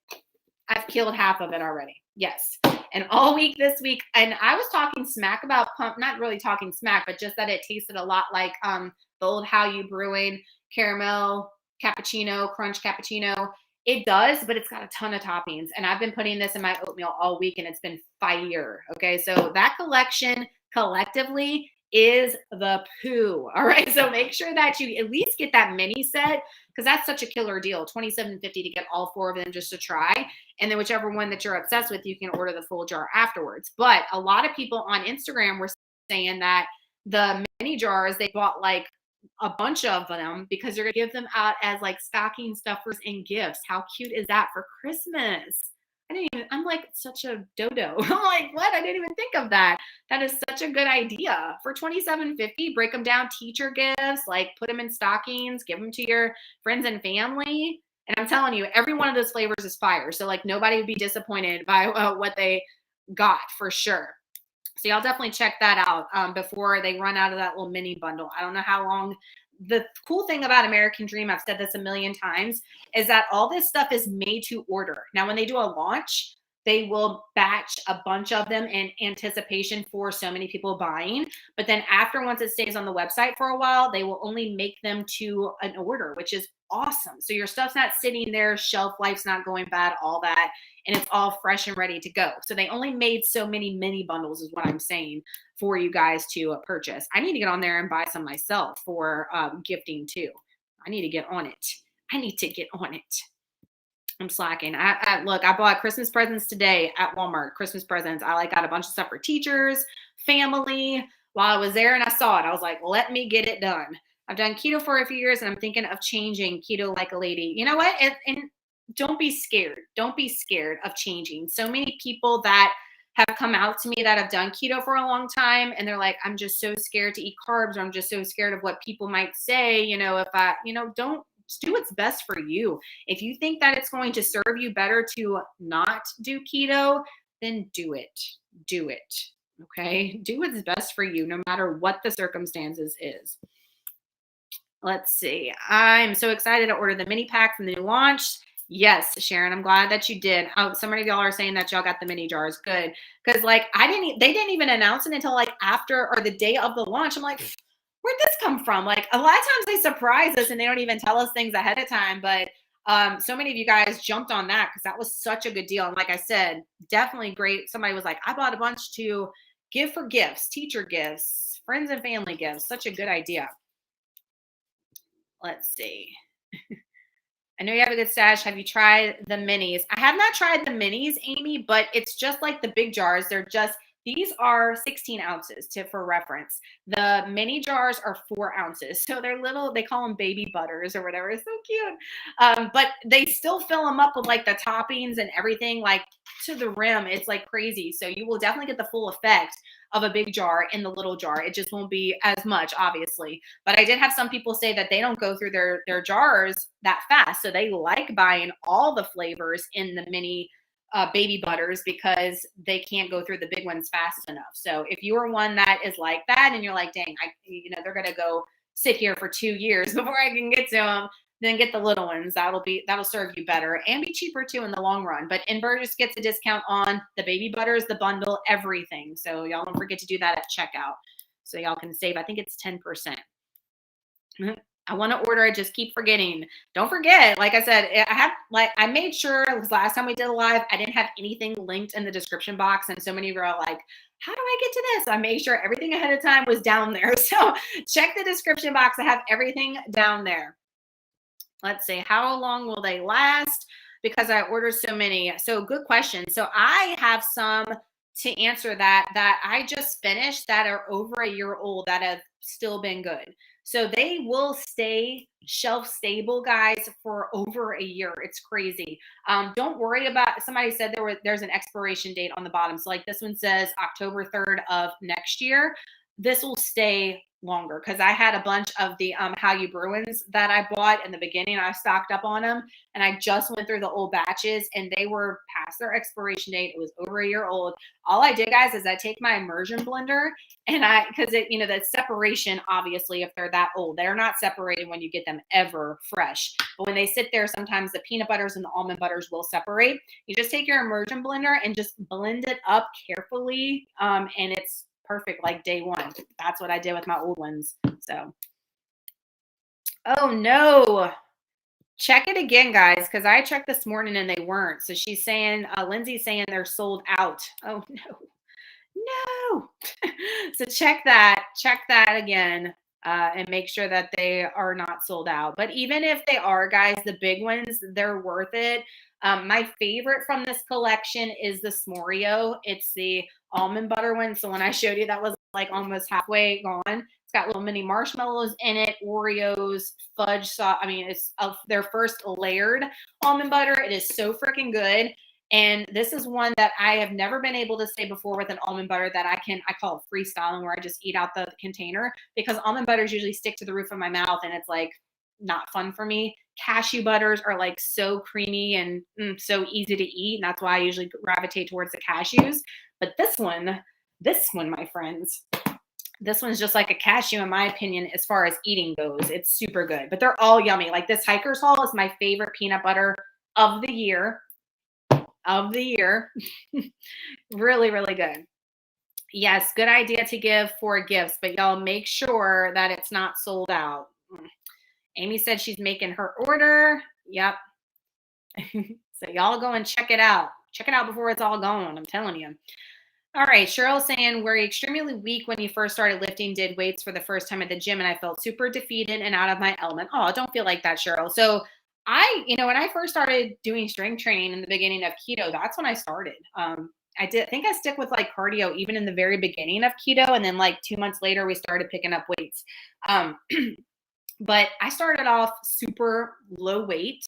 I've killed half of it already. Yes. And all week this week, and I was talking smack about pump, not really talking smack, but just that it tasted a lot like the old How You Brewing caramel cappuccino, crunch cappuccino. It does, but it's got a ton of toppings. And I've been putting this in my oatmeal all week, and it's been fire. Okay, so that collection collectively is the poo. All right, so make sure that you at least get that mini set, because that's such a killer deal. $27.50 to get all four of them just to try. And then whichever one that you're obsessed with, you can order the full jar afterwards. But a lot of people on Instagram were saying that the mini jars, they bought like a bunch of them because they're going to give them out as like stocking stuffers and gifts. How cute is that for Christmas? I'm like such a dodo. I'm like, what? I didn't even think of that. That is such a good idea. For $27.50, break them down, teacher gifts, like put them in stockings, give them to your friends and family. And I'm telling you, every one of those flavors is fire. So like nobody would be disappointed by what they got for sure. So y'all definitely check that out before they run out of that little mini bundle. I don't know how long the cool thing about American Dream, I've said this a million times, is that all this stuff is made to order. Now, when they do a launch, they will batch a bunch of them in anticipation for so many people buying. But then after, once it stays on the website for a while, they will only make them to an order, which is awesome. So your stuff's not sitting there, shelf life's not going bad, all that, and it's all fresh and ready to go. So they only made so many mini bundles is what I'm saying for you guys to purchase. I need to get on there and buy some myself for gifting too. I need to get on it. I need to get on it. I'm slacking. Look, I bought Christmas presents today at Walmart. Christmas presents. I got a bunch of stuff for teachers, family. While I was there and I saw it, I was like, let me get it done. I've done keto for a few years and I'm thinking of changing keto like a lady. You know what? And don't be scared. Don't be scared of changing. So many people that have come out to me that have done keto for a long time and they're like, I'm just so scared to eat carbs, or I'm just so scared of what people might say. Don't do what's best for you. If you think that it's going to serve you better to not do keto, then do it. Do it. Okay. Do what's best for you, no matter what the circumstances is. Let's see. I'm so excited to order the mini pack from the new launch. Yes, Sharon, I'm glad that you did. Oh, so many of y'all are saying that y'all got the mini jars. Good. Because they didn't even announce it until after or the day of the launch. I'm like, where'd this come from? A lot of times they surprise us and they don't even tell us things ahead of time. But so many of you guys jumped on that because that was such a good deal. And like I said, definitely great. Somebody was like, I bought a bunch to give for gifts, teacher gifts, friends and family gifts. Such a good idea. Let's see. I know you have a good stash. Have you tried the minis? I have not tried the minis, Amy, but it's just like the big jars. These are 16 ounces for reference. The mini jars are 4 ounces. So they're little, they call them baby butters or whatever. It's so cute. But they still fill them up with the toppings and everything to the rim. It's crazy. So you will definitely get the full effect of a big jar in the little jar. It just won't be as much, obviously. But I did have some people say that they don't go through their jars that fast. So they like buying all the flavors in the mini baby butters because they can't go through the big ones fast enough. So if you are one that is like that and you're like, dang, they're going to go sit here for 2 years before I can get to them, then get the little ones. That'll serve you better and be cheaper too in the long run. But NBURGESS gets a discount on the baby butters, the bundle, everything. So y'all don't forget to do that at checkout. So y'all can save, I think it's 10%. I want to order. I just keep forgetting. Don't forget. Like I said, I made sure last time we did a live, I didn't have anything linked in the description box. And so many of you are like, how do I get to this? I made sure everything ahead of time was down there. So check the description box. I have everything down there. Let's see. How long will they last? Because I ordered so many. So good question. So I have some to answer that I just finished that are over a year old that have still been good. So they will stay shelf stable, guys, for over a year. It's crazy. Don't worry about, somebody said there's an expiration date on the bottom. So this one says October 3rd of next year. This will stay longer because I had a bunch of the How You Bruins that I bought in the beginning. I stocked up on them and I just went through the old batches and they were past their expiration date. It was over a year old. All I did, guys, is I take my immersion blender and because the separation, obviously, if they're that old, they're not separated when you get them ever fresh. But when they sit there, sometimes the peanut butters and the almond butters will separate. You just take your immersion blender and just blend it up carefully. And it's perfect day one. That's what I did with my old ones. So, oh no. Check it again, guys, because I checked this morning and they weren't. So she's saying, Lindsay's saying they're sold out. Oh no. So check that again and make sure that they are not sold out. But even if they are, guys, the big ones, they're worth it. My favorite from this collection is the S'moreo. It's the almond butter one. So when I showed you, that was almost halfway gone. It's got little mini marshmallows in it, Oreos, fudge sauce. I mean, it's their first layered almond butter. It is so freaking good. And this is one that I have never been able to say before with an almond butter that I call it freestyling, where I just eat out the container, because almond butters usually stick to the roof of my mouth and it's not fun for me. Cashew butters are so creamy and so easy to eat. And that's why I usually gravitate towards the cashews. But this one, my friends, This one's just like a cashew, in my opinion, as far as eating goes. It's super good, but they're all yummy. Like this Hiker's Hall is my favorite peanut butter of the year. Of the year. Really, really good. Yes, good idea to give for gifts, but y'all make sure that it's not sold out. Amy said she's making her order. Yep. So y'all go and check it out. Check it out before it's all gone. I'm telling you. All right. Cheryl's saying, were you extremely weak when you first started lifting, did weights for the first time at the gym, and I felt super defeated and out of my element. Oh, don't feel like that, Cheryl. So when I first started doing strength training in the beginning of keto, that's when I started. I think I stick with like cardio even in the very beginning of keto. And then like 2 months later, we started picking up weights. But I started off super low weight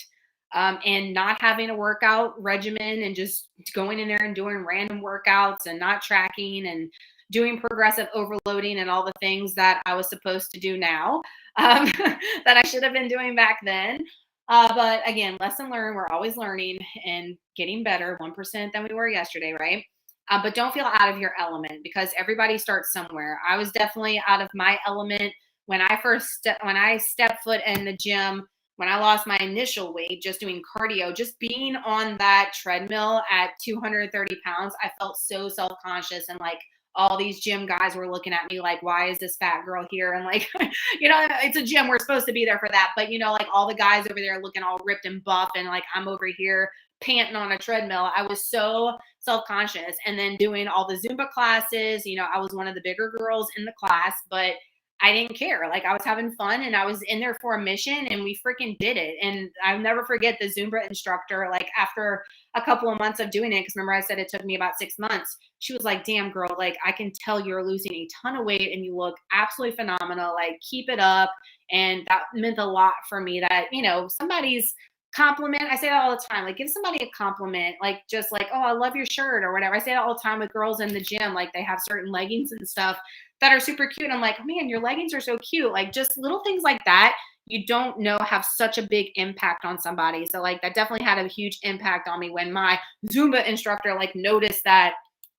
and not having a workout regimen and just going in there and doing random workouts and not tracking and doing progressive overloading and all the things that I was supposed to do now that I should have been doing back then. But again, lesson learned. We're always learning and getting better, 1% than we were yesterday, right? But don't feel out of your element because everybody starts somewhere. I was definitely out of my element when I stepped foot in the gym. When I lost my initial weight, just doing cardio, just being on that treadmill at 230 pounds, I felt so self-conscious and like all these gym guys were looking at me like, why is this fat girl here? And like, it's a gym. We're supposed to be there for that. But, like all the guys over there looking all ripped and buff and like I'm over here panting on a treadmill. I was so self-conscious. And then doing all the Zumba classes, I was one of the bigger girls in the class, but I didn't care. Like I was having fun and I was in there for a mission and we freaking did it. And I'll never forget the Zumba instructor, like after a couple of months of doing it, because remember I said it took me about 6 months. She was like, damn girl, like I can tell you're losing a ton of weight and you look absolutely phenomenal. Like keep it up. And that meant a lot for me that, somebody's compliment. I say that all the time. Like give somebody a compliment, like just like, oh, I love your shirt or whatever. I say that all the time with girls in the gym. Like they have certain leggings and stuff that are super cute. I'm like, man, your leggings are so cute. Like just little things like that, you don't know have such a big impact on somebody. So like that definitely had a huge impact on me when my Zumba instructor like noticed that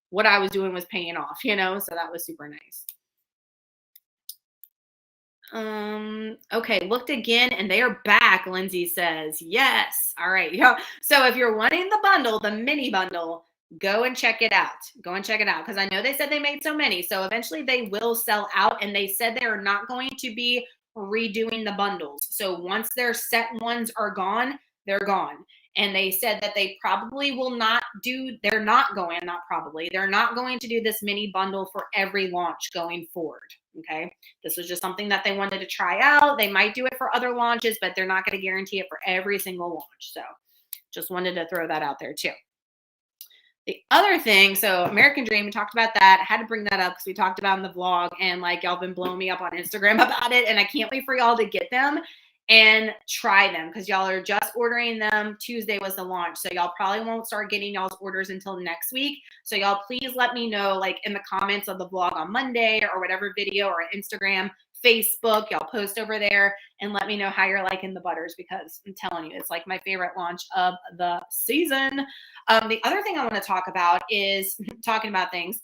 what I was doing was paying off, so that was super nice. Okay, looked again and they are back, Lindsay says. Yes. All right. So if you're wanting the bundle, the mini bundle, go and check it out. Go and check it out because I know they said they made so many. So eventually they will sell out and they said they are not going to be redoing the bundles. So once their set ones are gone, they're gone. And they said that they probably will not do, they're not going to do this mini bundle for every launch going forward. Okay. This was just something that they wanted to try out. They might do it for other launches, but they're not going to guarantee it for every single launch. So just wanted to throw that out there too. The other thing, so American Dream, we talked about that. I had to bring that up because we talked about in the vlog and like y'all been blowing me up on Instagram about it. And I can't wait for y'all to get them and try them because y'all are just ordering them. Tuesday was the launch. So y'all probably won't start getting y'all's orders until next week. So y'all please let me know like in the comments of the vlog on Monday or whatever video or Instagram, Facebook, y'all post over there and let me know how you're liking the butters because I'm telling you, it's like my favorite launch of the season. The other thing I want to talk about is talking about things.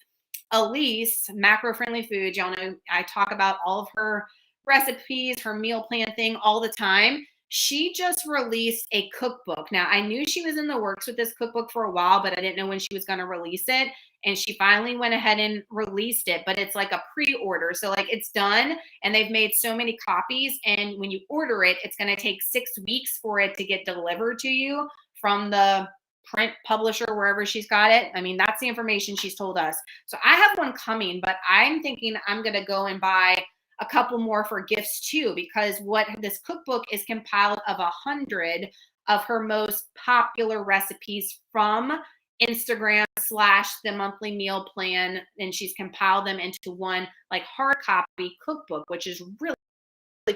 Elise, Macro Friendly Foods, y'all know I talk about all of her recipes, her meal plan thing all the time. She just released a cookbook. Now, I knew she was in the works with this cookbook for a while, but I didn't know when she was going to release it. And she finally went ahead and released it, but it's like a pre-order. So like it's done and they've made so many copies. And when you order it, it's going to take 6 weeks for it to get delivered to you from the print publisher, wherever she's got it. I mean, that's the information she's told us. So I have one coming, but I'm thinking I'm going to go and buy a couple more for gifts too, because what this cookbook is compiled of 100 of her most popular recipes from Instagram / the monthly meal plan. And she's compiled them into one like hard copy cookbook, which is really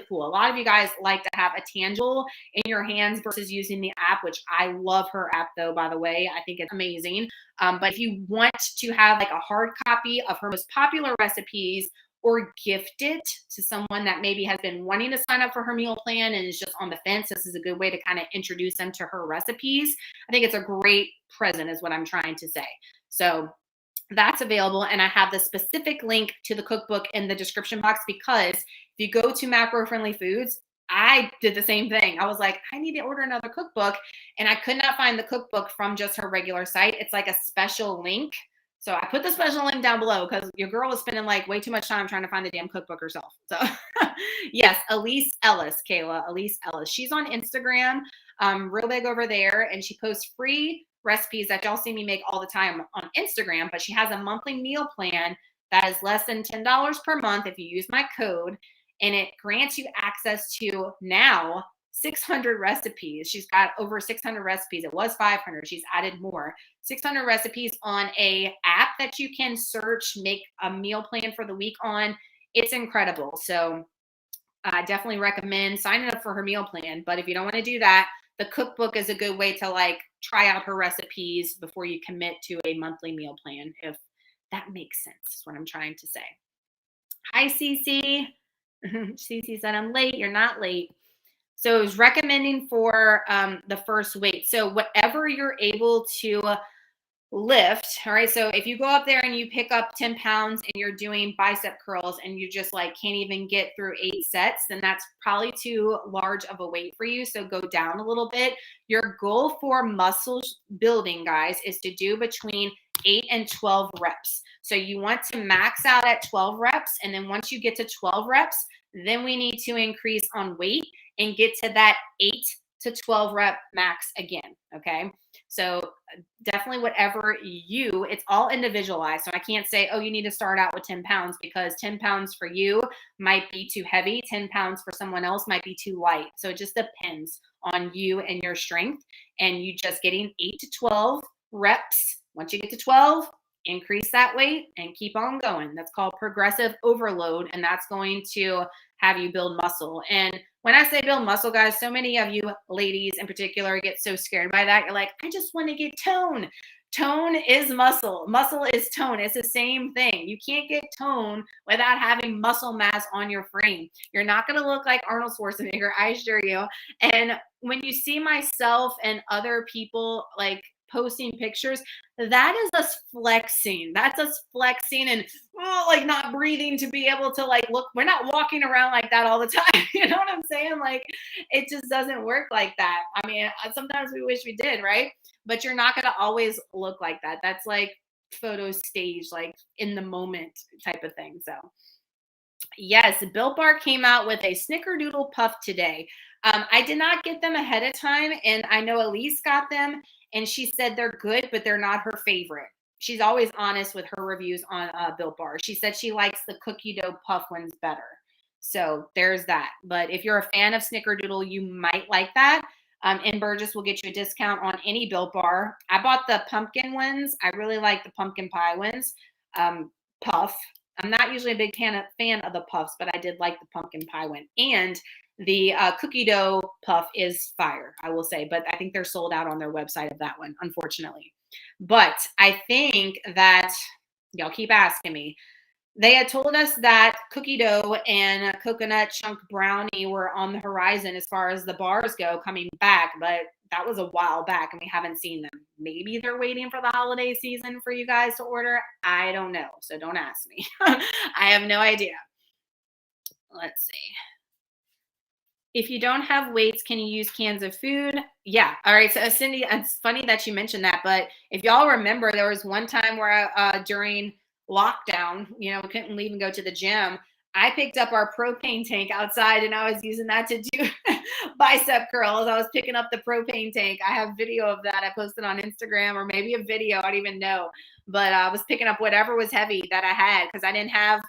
cool. A lot of you guys like to have a tangible in your hands versus using the app, which I love her app though, by the way. I think it's amazing. But if you want to have like a hard copy of her most popular recipes or gift it to someone that maybe has been wanting to sign up for her meal plan and is just on the fence, this is a good way to kind of introduce them to her recipes. I think it's a great present is what I'm trying to say. So That's available. And I have the specific link to the cookbook in the description box, because if you go to Macro Friendly Foods, I did the same thing. I was like, I need to order another cookbook. And I could not find the cookbook from just her regular site. It's like a special link. So I put the special link down below because your girl was spending like way too much time trying to find the damn cookbook herself. So yes, Elise Ellis, Kayla, Elise Ellis. She's on Instagram, real big over there. And she posts free recipes that y'all see me make all the time on Instagram, but she has a monthly meal plan that is less than $10 per month if you use my code, and it grants you access to now 600 recipes. She's got over 600 recipes. It was 500. She's added more. 600 recipes on a app that you can search, make a meal plan for the week on. It's incredible. So I definitely recommend signing up for her meal plan. But if you don't want to do that, the cookbook is a good way to like try out her recipes before you commit to a monthly meal plan, if that makes sense, is what I'm trying to say. Hi, Cece. Cece said, I'm late. You're not late. So it was recommending for the first weight. So whatever you're able to lift. All right. So if you go up there and you pick up 10 pounds and you're doing bicep curls and you just like can't even get through 8 sets, then that's probably too large of a weight for you. So go down a little bit. Your goal for muscle building, guys, is to do between 8 and 12 reps. So you want to max out at 12 reps. And then once you get to 12 reps, then we need to increase on weight and get to that 8 to 12 rep max again. Okay. So definitely whatever it's all individualized. So I can't say, oh, you need to start out with 10 pounds, because 10 pounds for you might be too heavy. 10 pounds for someone else might be too light. So it just depends on you and your strength, and you just getting 8 to 12 reps. Once you get to 12, increase that weight and keep on going. That's called progressive overload. And that's going to have you build muscle. And when I say build muscle, guys, so many of you ladies in particular get so scared by that. You're like, I just want to get tone. Tone is muscle. Muscle is tone. It's the same thing. You can't get tone without having muscle mass on your frame. You're not going to look like Arnold Schwarzenegger, I assure you. And when you see myself and other people like posting pictures, that is us flexing. That's us flexing and like not breathing to be able to like look. We're not walking around like that all the time. You know what I'm saying? Like it just doesn't work like that. I mean, sometimes we wish we did, right? But you're not going to always look like that. That's like photo stage, like in the moment type of thing. So yes, Built Bar came out with a Snickerdoodle Puff today. I did not get them ahead of time, and I know Elise got them, and she said they're good, but they're not her favorite. She's always honest with her reviews on Built Bar. She said she likes the cookie dough puff ones better. So there's that. But if you're a fan of Snickerdoodle, you might like that. NBURGESS will get you a discount on any Built Bar. I bought the pumpkin ones. I really like the pumpkin pie ones. Puff. I'm not usually a big fan of the puffs, but I did like the pumpkin pie one. And the cookie dough puff is fire, I will say. But I think they're sold out on their website of that one, unfortunately. But I think that y'all keep asking me. They had told us that cookie dough and coconut chunk brownie were on the horizon as far as the bars go coming back, but that was a while back and we haven't seen them. Maybe they're waiting for the holiday season for you guys to order. I don't know. So don't ask me. I have no idea. Let's see. If you don't have weights, can you use cans of food? Yeah. All right. So Cindy, it's funny that you mentioned that, but if y'all remember, there was one time where during lockdown, we couldn't leave and go to the gym. I picked up our propane tank outside and I was using that to do bicep curls. I was picking up the propane tank. I have video of that. I posted on Instagram, or maybe a video. I don't even know. But I was picking up whatever was heavy that I had because I didn't have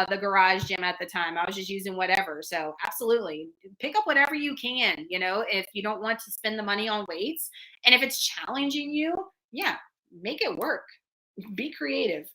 the garage gym at the time. I was just using whatever. So absolutely pick up whatever you can, if you don't want to spend the money on weights. And if it's challenging you, yeah, make it work. Be creative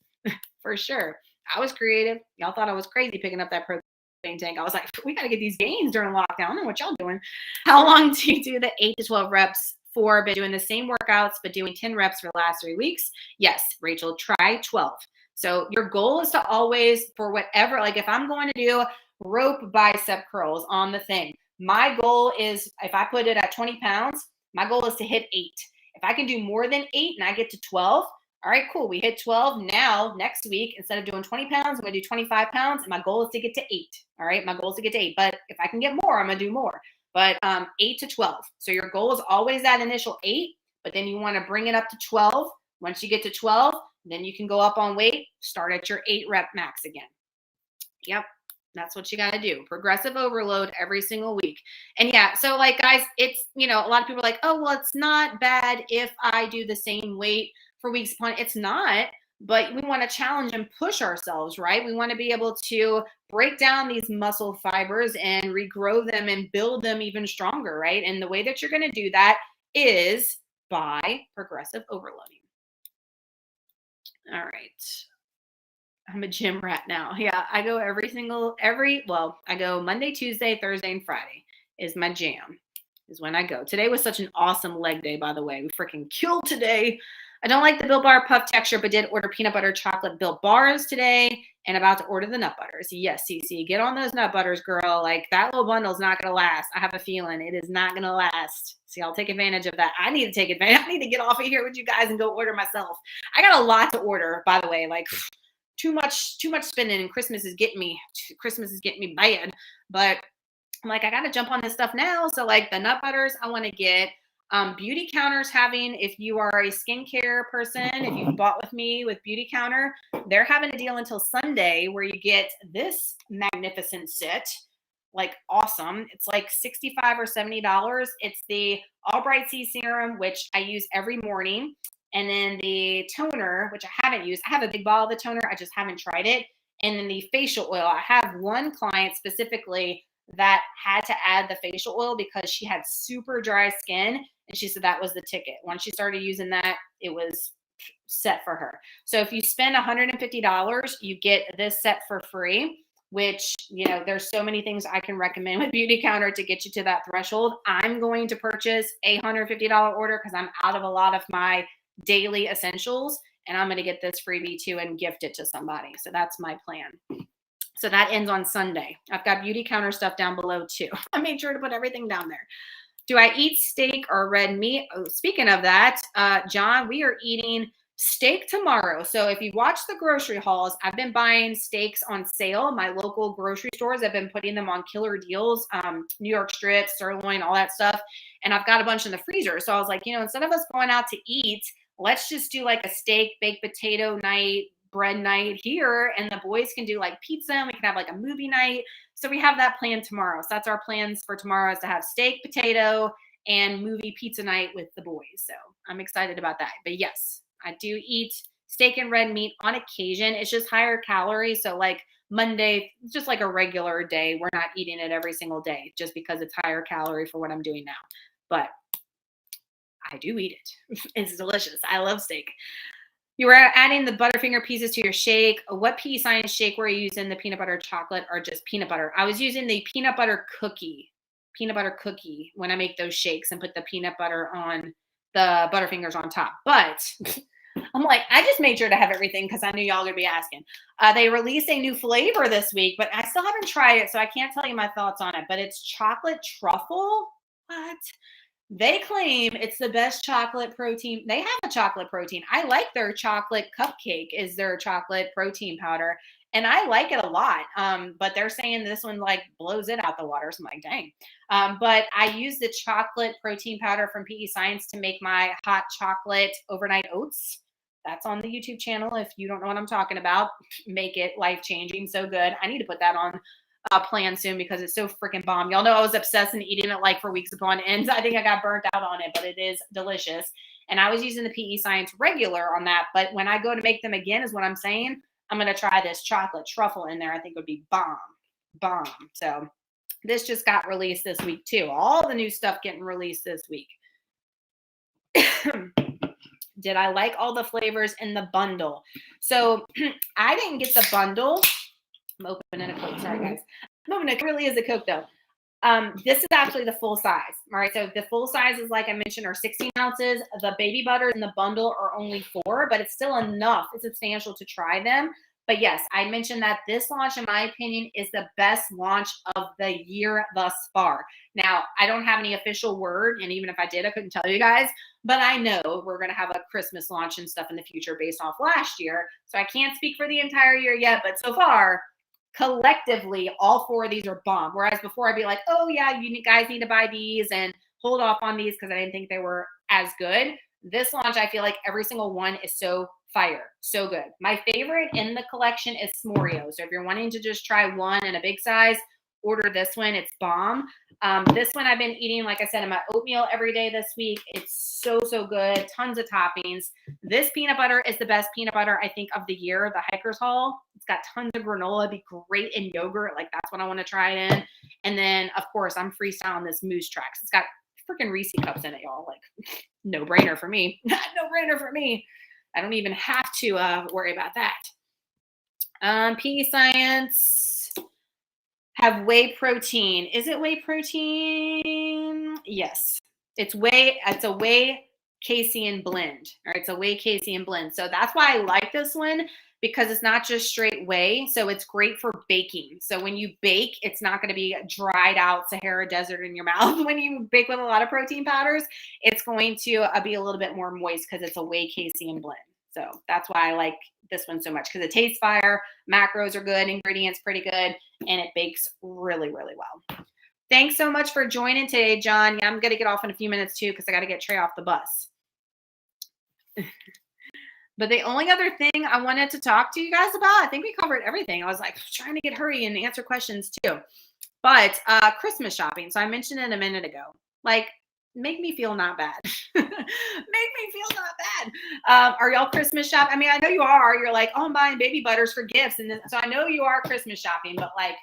for sure. I was creative. Y'all thought I was crazy picking up that propane tank. I was like, we got to get these gains during lockdown. I don't know what y'all doing. How long do you do the 8 to 12 reps for? Been doing the same workouts, but doing 10 reps for the last 3 weeks. Yes, Rachel, try 12. So your goal is to always, for whatever, like if I'm going to do rope bicep curls on the thing, my goal is, if I put it at 20 pounds, my goal is to hit 8. If I can do more than 8 and I get to 12, All right, cool. We hit 12. Now, next week, instead of doing 20 pounds, I'm going to do 25 pounds. And my goal is to get to 8. All right. My goal is to get to 8. But if I can get more, I'm going to do more. But 8 to 12. So your goal is always that initial 8, but then you want to bring it up to 12. Once you get to 12, then you can go up on weight, start at your 8 rep max again. Yep. That's what you got to do. Progressive overload every single week. And yeah, so like guys, it's, you know, a lot of people are like, oh, well, it's not bad if I do the same weight for weeks upon. It's not, but we want to challenge and push ourselves, right? We want to be able to break down these muscle fibers and regrow them and build them even stronger, right? And the way that you're going to do that is by progressive overloading. All right. I'm a gym rat now. Yeah, I go I go Monday, Tuesday, Thursday, and Friday is my jam, is when I go. Today was such an awesome leg day, by the way. We freaking killed today. I don't like the Built Bar puff texture, but did order peanut butter chocolate Built Bars today and about to order the nut butters. Yes, CC, get on those nut butters, girl. Like that little bundle's not going to last. I have a feeling it is not going to last. See, I'll take advantage of that. I need to take advantage. I need to get off of here with you guys and go order myself. I got a lot to order, by the way, like too much spending, and Christmas is getting me bad. But I'm like, I got to jump on this stuff now. So like the nut butters, I want to get. Beautycounter's having, if you are a skincare person, if you've bought with me with Beautycounter, they're having a deal until Sunday where you get this magnificent set. Like awesome. It's like $65 or $70. It's the All Bright C Serum, which I use every morning. And then the toner, which I haven't used. I have a big bottle of the toner. I just haven't tried it. And then the facial oil. I have one client specifically that had to add the facial oil because she had super dry skin. And she said that was the ticket. Once she started using that, it was set for her. So if you spend $150, you get this set for free, which, you know, there's so many things I can recommend with Beautycounter to get you to that threshold. I'm going to purchase a $150 order because I'm out of a lot of my daily essentials, and I'm going to get this freebie too and gift it to somebody. So that's my plan. So that ends on Sunday. I've got Beautycounter stuff down below too. I made sure to put everything down there. Do I eat steak or red meat? Oh, speaking of that, John, we are eating steak tomorrow. So if you watch the grocery hauls, I've been buying steaks on sale. My local grocery stores have been putting them on killer deals, New York strips, sirloin, all that stuff. And I've got a bunch in the freezer. So I was like, you know, instead of us going out to eat, let's just do like a steak, baked potato night, bread night here, and the boys can do like pizza, and we can have like a movie night. So we have that planned tomorrow. So that's our plans for tomorrow, is to have steak, potato, and movie pizza night with the boys. So I'm excited about that. But yes, I do eat steak and red meat on occasion. It's just higher calorie. So like Monday, just like a regular day, we're not eating it every single day just because it's higher calorie for what I'm doing now. But I do eat it. It's delicious. I love steak. You were adding the Butterfinger pieces to your shake. What PEScience shake were you using? The peanut butter chocolate or just peanut butter? I was using the peanut butter cookie when I make those shakes and put the peanut butter on the Butterfingers on top. But I'm like, I just made sure to have everything because I knew y'all would be asking. They released a new flavor this week, but I still haven't tried it, so I can't tell you my thoughts on it. But it's chocolate truffle. What? They claim it's the best chocolate protein. They have a chocolate protein. I like their chocolate cupcake is their chocolate protein powder, and I like it a lot. But they're saying this one like blows it out the water. So I'm like, dang. But I use the chocolate protein powder from PEScience to make my hot chocolate overnight oats. That's on the YouTube channel. If you don't know what I'm talking about, make it life-changing. So good. I need to put that on plan soon because it's so freaking bomb. Y'all know I was obsessed and eating it like for weeks upon end. I think I got burnt out on it, but it is delicious. And I was using the PEScience regular on that. But when I go to make them again is what I'm saying, I'm going to try this chocolate truffle in there. I think it would be bomb. So this just got released this week too. All the new stuff getting released this week. Did I like all the flavors in the bundle? So I didn't get the bundle. I'm opening a Coke. Sorry, guys. It really is a Coke, though. This is actually the full size. All right. So the full size is, like I mentioned, are 16 ounces. The baby butters in the bundle are only 4, but it's still enough. It's substantial to try them. But yes, I mentioned that this launch, in my opinion, is the best launch of the year thus far. Now, I don't have any official word, and even if I did, I couldn't tell you guys, but I know we're going to have a Christmas launch and stuff in the future based off last year. So I can't speak for the entire year yet, but so far, collectively, all 4 of these are bomb. Whereas before I'd be like, oh yeah, you guys need to buy these and hold off on these because I didn't think they were as good. This launch, I feel like every single one is so fire, so good. My favorite in the collection is S'moreo. So if you're wanting to just try one in a big size, order this one. It's bomb. This one I've been eating, like I said, in my oatmeal every day this week. It's so, so good. Tons of toppings. This peanut butter is the best peanut butter, I think, of the year, the Hiker's Haul. It's got tons of granola. It'd be great in yogurt. Like, that's what I want to try it in. And then, of course, I'm freestyling this Moose Tracks. It's got freaking Reese cups in it, y'all. Like, no brainer for me. No brainer for me. I don't even have to worry about that. PEScience have whey protein. Is it whey protein? Yes. It's a whey casein blend. All right, it's a whey casein blend. So that's why I like this one, because it's not just straight whey. So it's great for baking. So when you bake, it's not going to be dried out Sahara Desert in your mouth. When you bake with a lot of protein powders, it's going to be a little bit more moist because it's a whey casein blend. So that's why I like this one so much, because it tastes fire, macros are good, ingredients pretty good, and it bakes really, really well. Thanks so much for joining today, John. Yeah, I'm going to get off in a few minutes too, because I got to get Trey off the bus. But the only other thing I wanted to talk to you guys about, I think we covered everything. I was like trying to get hurry and answer questions too. But Christmas shopping. So I mentioned it a minute ago. Like, make me feel not bad. Make me feel not bad. Are y'all Christmas shopping? I mean, I know you are. You're like, oh, I'm buying baby butters for gifts. And so I know you are Christmas shopping, but like,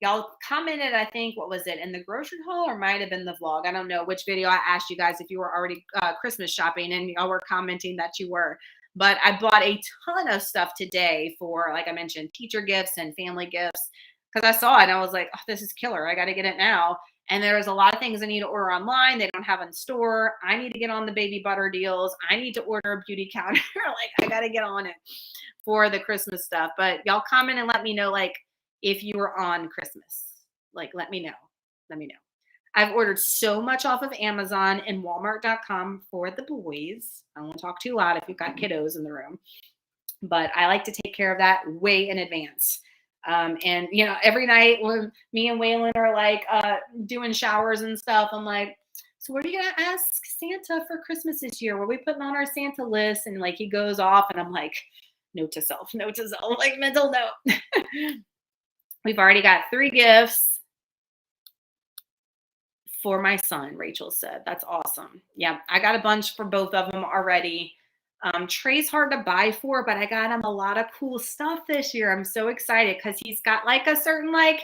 y'all commented, I think, what was it, in the grocery haul, or might have been the vlog? I don't know which video I asked you guys if you were already Christmas shopping, and y'all were commenting that you were. But I bought a ton of stuff today for, like I mentioned, teacher gifts and family gifts, because I saw it and I was like, oh, this is killer. I got to get it now. And there's a lot of things I need to order online. They don't have in store. I need to get on the baby butter deals. I need to order a Beautycounter. Like, I got to get on it for the Christmas stuff. But y'all comment and let me know, like, if you were on Christmas. Like, let me know. Let me know. I've ordered so much off of Amazon and Walmart.com for the boys. I won't talk too loud if you've got kiddos in the room. But I like to take care of that way in advance. And, you know, every night when me and Waylon are like doing showers and stuff, I'm like, so what are you going to ask Santa for Christmas this year? What are we putting on our Santa list? And like, he goes off and I'm like, note to self, like mental note. We've already got 3 gifts for my son, Rachel said. That's awesome. Yeah, I got a bunch for both of them already. Trey's hard to buy for, but I got him a lot of cool stuff this year. I'm so excited because he's got like a certain like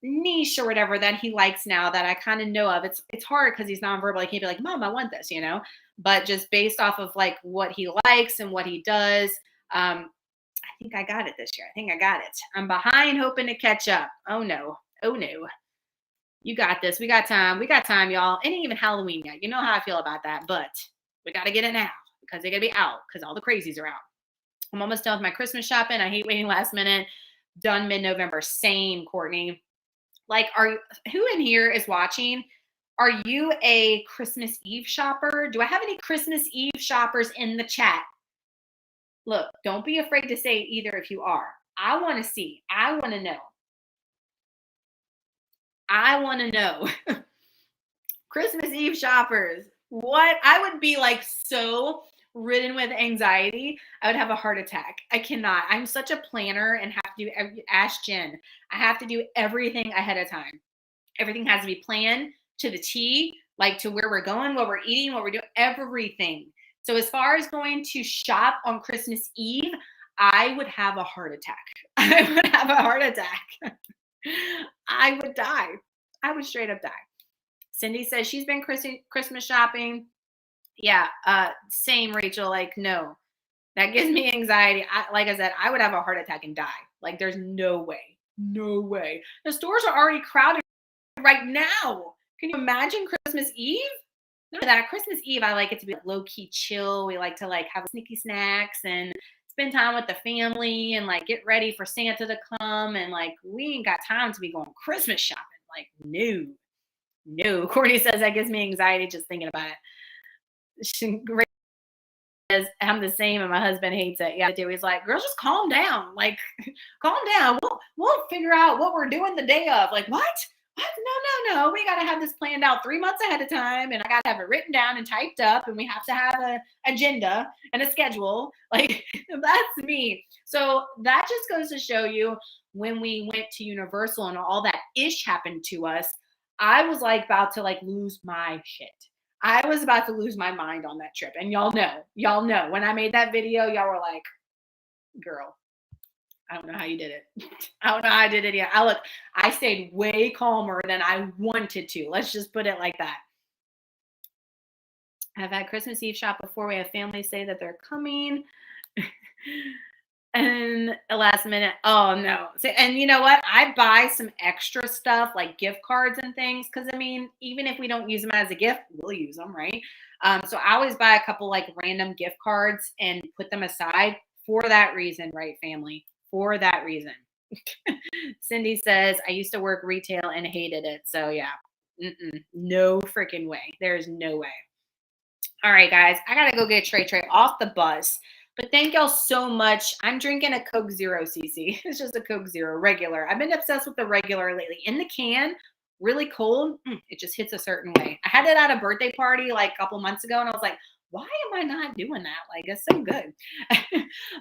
niche or whatever that he likes now that I kind of know of. It's hard because he's nonverbal. Like, he'd be like, Mom, I want this, you know, but just based off of like what he likes and what he does, I think I got it this year. I think I got it. I'm behind, hoping to catch up. Oh no. Oh no. You got this. We got time. We got time, y'all. It ain't even Halloween yet. You know how I feel about that, but we got to get it now because they're going to be out because all the crazies are out. I'm almost done with my Christmas shopping. I hate waiting last minute. Done mid-November. Same, Courtney. Like, who in here is watching? Are you a Christmas Eve shopper? Do I have any Christmas Eve shoppers in the chat? Look, don't be afraid to say either if you are. I want to see. I want to know. I want to know. Christmas Eve shoppers. What? I would be like so ridden with anxiety. I would have a heart attack. I cannot. I'm such a planner and have to do ask Jen. I have to do everything ahead of time. Everything has to be planned to the T, like to where we're going, what we're eating, what we're doing, everything. So as far as going to shop on Christmas Eve, I would have a heart attack. I would have a heart attack. I would die. I would straight up die. Cindy says she's been Christmas shopping. Yeah, same, Rachel. Like, no, that gives me anxiety. Like I said, I would have a heart attack and die. Like, there's no way. No way. The stores are already crowded right now. Can you imagine Christmas Eve? None of that. Christmas Eve, I like it to be low-key chill. We like to like have sneaky snacks and spend time with the family and like get ready for Santa to come. And like, we ain't got time to be going Christmas shopping. Like, no. Courtney says that gives me anxiety just thinking about it. Ray says, I'm the same and my husband hates it. Yeah, he's like, girls, just calm down. Like, calm down. We'll figure out what we're doing the day of. Like, what? No. We got to have this planned out 3 months ahead of time. And I got to have it written down and typed up. And we have to have an agenda and a schedule. Like, that's me. So that just goes to show you, when we went to Universal and all that ish happened to us, I was like about to like lose my shit. I was about to lose my mind on that trip. And y'all know when I made that video, y'all were like, girl, I don't know how you did it. I don't know how I did it yet. I stayed way calmer than I wanted to. Let's just put it like that. I've had Christmas Eve shop before. We have families say that they're coming. And last minute, oh no. So, and you know what? I buy some extra stuff like gift cards and things. Cause I mean, even if we don't use them as a gift, we'll use them, right? So I always buy a couple like random gift cards and put them aside for that reason, right, family? For that reason. Cindy says, I used to work retail and hated it. So yeah, no freaking way. There's no way. All right, guys, I got to go get Trey off the bus. But thank y'all so much. I'm drinking a Coke Zero CC. It's just a Coke Zero regular. I've been obsessed with the regular lately. In the can, really cold, it just hits a certain way. I had it at a birthday party like a couple months ago, and I was like, why am I not doing that? Like, it's so good.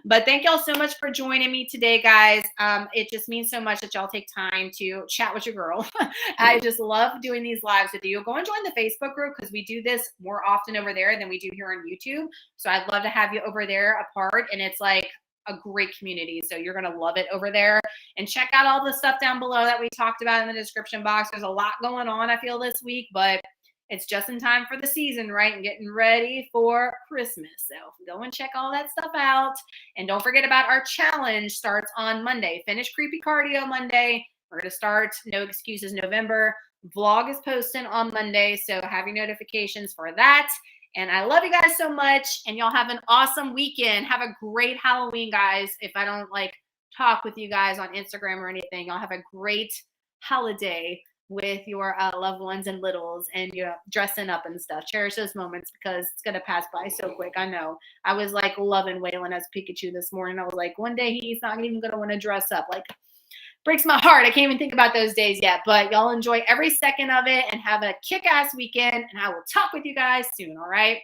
But thank y'all so much for joining me today, guys. It just means so much that y'all take time to chat with your girl. I just love doing these lives with you. Go and join the Facebook group because we do this more often over there than we do here on YouTube. So I'd love to have you over there a part. And it's like a great community. So you're going to love it over there. And check out all the stuff down below that we talked about in the description box. There's a lot going on, I feel, this week, but it's just in time for the season, right? And getting ready for Christmas. So go and check all that stuff out. And don't forget about our challenge. Starts on Monday. Finish Creepy Cardio Monday. We're going to start No Excuses November. Vlog is posting on Monday. So have your notifications for that. And I love you guys so much. And y'all have an awesome weekend. Have a great Halloween, guys. If I don't like talk with you guys on Instagram or anything, y'all have a great holiday with your loved ones and littles, and you're dressing up and stuff. Cherish those moments because it's going to pass by so quick. I know. I was like loving Waylon as Pikachu this morning. I was like, one day he's not even going to want to dress up. Like, breaks my heart. I can't even think about those days yet, but y'all enjoy every second of it and have a kick-ass weekend. And I will talk with you guys soon. All right.